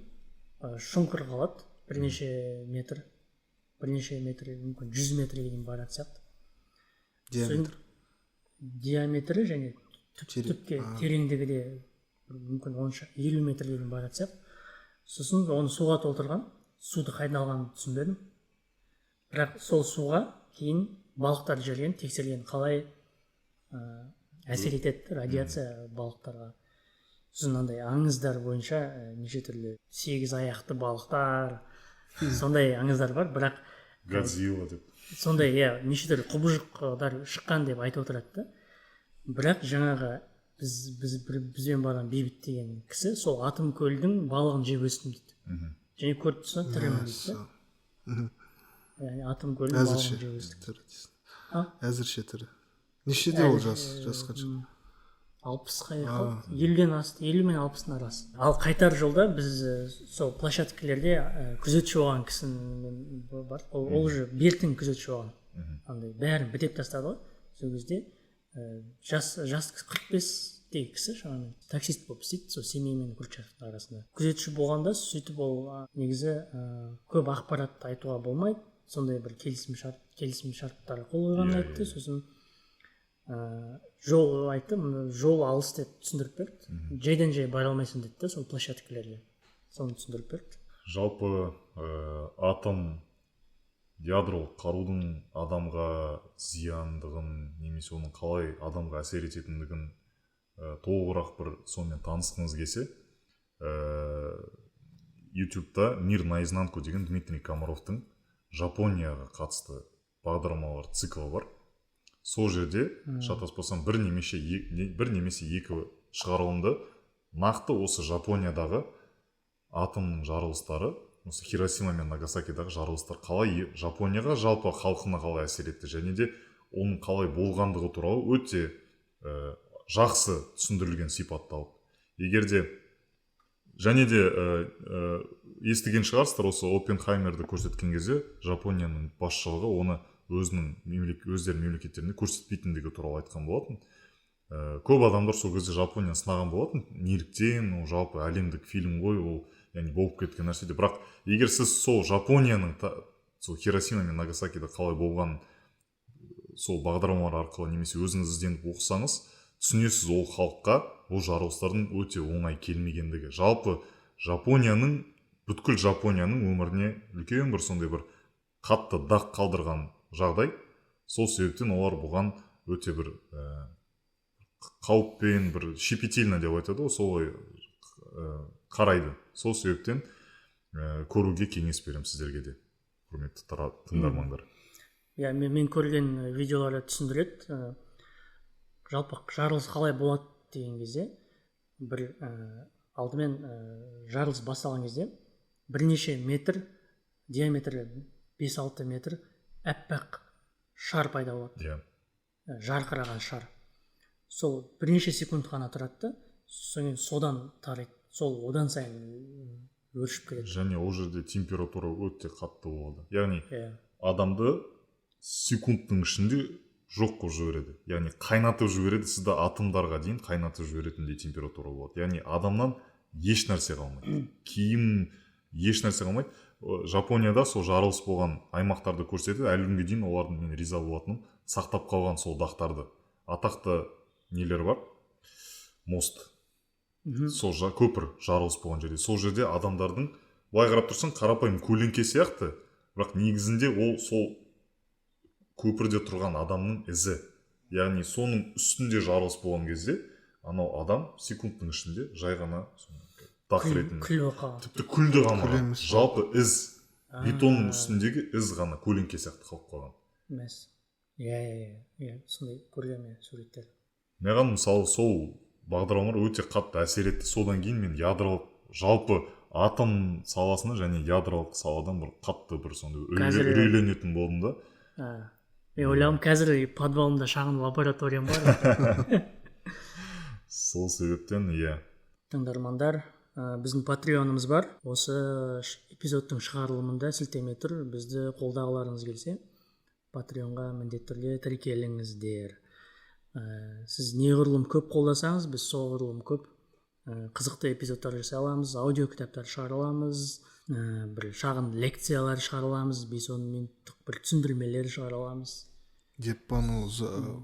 шұңқыр қалады, бірнеше метр, мүмкін 100 метрге дейін баратын сияқты. Диаметр. Диаметрі және түпке тереңдігі де мүмкін 50 метрге дейін баратын сияқты. Сосын оны суға толтырған, суды қайдан алғанын түсінбедім. Бірақ сол суға кейін балықтар жүрген, тексерген қалай әсер етеді радиация балықтарға. Сосын андай аңыздар бойынша неше түрлі 8 аяқты балықтар, сондай аңыздар бар, бірақ Годзилла деп. сондай неше түрлі құбыжықтар шыққан деп айтып отырады да. Бірақ жаңағы бізбен барған Бейбіт деген кісі сол атом көлдің балығын жеп өстім дейді. Және көріп тұрсаң тірімін дейді да. Атом көлдің балығын жеп өстім. Әзірше тірі. Нешеде ол жасқа шығып? 60-қа қалды. 50-ден асты, 50 мен 60-тың арасы. Ал қайтар жолда біз сол площадкілерде күзетші болған кісінің бар. Ол уже бертін күзетші болған. Андай бәрін бітеп тастады ғой. Сол кезде жас 45-тегі кісі шамамен таксист болып істейді, сол Семей мен Курчатовтың арасында. Күзетші болғанда сөйтіп ол негізі көп ақпарат айтуға болмайды. Сондай бір келісім шарттары қол қойғанын айтты. Сосын жол айтты, жол алыс деп түсіндіріп берді. Жайдан жай бара алмайсың деді, сол площадкілерге. Соны түсіндіріп берді. Жалпы атом ядролық қарудың адамға зияндығын немесе оның қалай адамға әсер ететіндігін толығырақ бір сонымен танысқыңыз келсе, YouTube'да «Мир наизнанку» деген Дмитрий Комаровтың Жапонияға қатысты бағдарламалар циклы бар. Сол жерде, шатаспасам, бір немесе екі шығарылымды нақты осы Жапониядағы атомның жарылыстары, осы Хиросима мен Нагасакидағы жарылыстар қалай Жапонияға жалпы халқына қалай әсер етті, және де оның қалай болғандығы туралы өте жақсы түсіндірілген сипатталып. Егерде және де естіген шығарсыздар, осы Оппенхаймерді көрсеткен кезде Жапонияның басшылығы оны өздерінің мемлекеттерінде көрсетпейтіндігі туралы айтқан болатын. Көп адамдар сол кезде Жапонияны сынаған болатын. Неліктен, ол жалпы әлемдік фильм ғой, ол яғни болып кеткен нәрсе де. Бірақ егер сіз сол Жапонияның сол Хиросима мен Нагасакида қалай болған сол бағдарламалар арқылы немесе өзіңіз ізденіп оқысаңыз, түсінесіз ол халыққа бұл жарылыстардың өте оңай келмегендігі. Жалпы бүткіл Жапонияның өміріне үлкен бір сондай бір қатты дақ қалдырған жағдай. Сол себептен олар бұған өте бір қауіппен, бір щепетильно деп айтады, солай қарайды. Сол себептен көруге кеңес беремін сіздерге де, құрметті тыңдармандар. Мен көрген видеоларды түсіндіреді. Жалпы жарылыс қалай болады деген кезде, бір алдымен жарылыс басталған кезде бірнеше метр, диаметрі 5-6 метр әппақ шар пайда болады. Жарқыраған шар. Сол бірнеше секунд қана тұрады, содан тарайды. Сол одан сайын өршіп келеді. Және ол жерде температура өте қатты болады. Яғни адамды секундтың ішінде жоқ қылып жібереді. Яғни қайнатып жібереді, сізді атомдарға дейін қайнатып жіберетіндей температура болады. Яғни адамнан еш нәрсе қалмайды. Киім, еш нәрсе қалмайды. Жапонияда сол жарылыс болған аймақтарды көрсетеді. Әлі күнге дейін олардың мен риза болатыным сақтап қалған сол дақтарды. Атақты нелер бар? Мост. Сол көпір жарылыс болған жерде. Сол жерде адамдардың, былай қарап тұрсаң, қарапайым көлеңке сияқты, бірақ негізінде ол сол көпірде тұрған адамның ізі. Яғни соның үстінде жарылыс болған кезде, анау адам секундтың ішінде жай ғана тақ ретінде. күл болып қалған. Тіпті күлді ғана Күл емес. жалпы із бетонның үстіндегі із ғана көлеңке сияқты қалып қалған. Емес. Иә, сондай көргенмін суреттер. Маған мысалы сол бағдарламалар өте қатты әсер етті. Содан кейін мен ядролық жалпы атом саласына және ядролық саладан бір қатты бір сондай үрейленетін болдым да. Мен ойлағым қазір подвалымда шағын лабораториям бар. Сол себептен иә. Тыңдармандар, біздің патреонымыз бар. Осы эпизодтың шығарылымында сілтеме тұр. Бізді қолдағыларыңыз келсе, патреонға міндетті түрде тіркеліңіздер. Сіз неғұрлым көп қолдасаңыз, біз соғұрлым көп қызықты эпизодтар жасай аламыз, аудио кітаптар шығара аламыз, бір шағын лекциялар шығара аламыз, 5-10 минуттық бір түсіндірмелер шығара аламыз. Деппану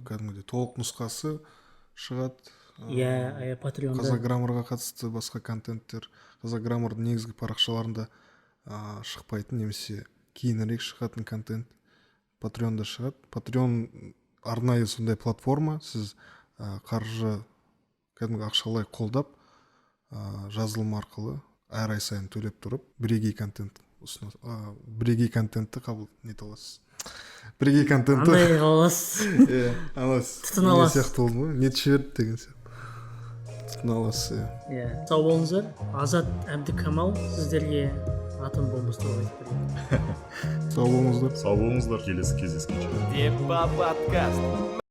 кәдімгідей толық нұсқасы шығады. Иә, патреонда. Қазақ граммарға қатысты басқа контенттер, қазақ граммардың негізгі парақшаларында шықпайтын немесе кейінірек шығатын контент патреонда шығады. Патреон арнайы сондай платформа, сіз қаржы кәдімгі ақшалай қолдап жазылым арқылы әр ай сайын төлеп тұрып бірегей контент ұсынасыз, бірегей контентті қабыл нете аласыз. Бірегей контентті Андай қаласыз. Тұтына аласыз. сияқты болды ма? Нет жіберді деген сияқты. Тұтына аласыз. Сау болыңыздар. Азат Әбдікамал сіздерге атом бомбасы туралы айтып береді. Сау болыңыздар. Сау болыңыздар, келесі кездескенше. Депа подкаст.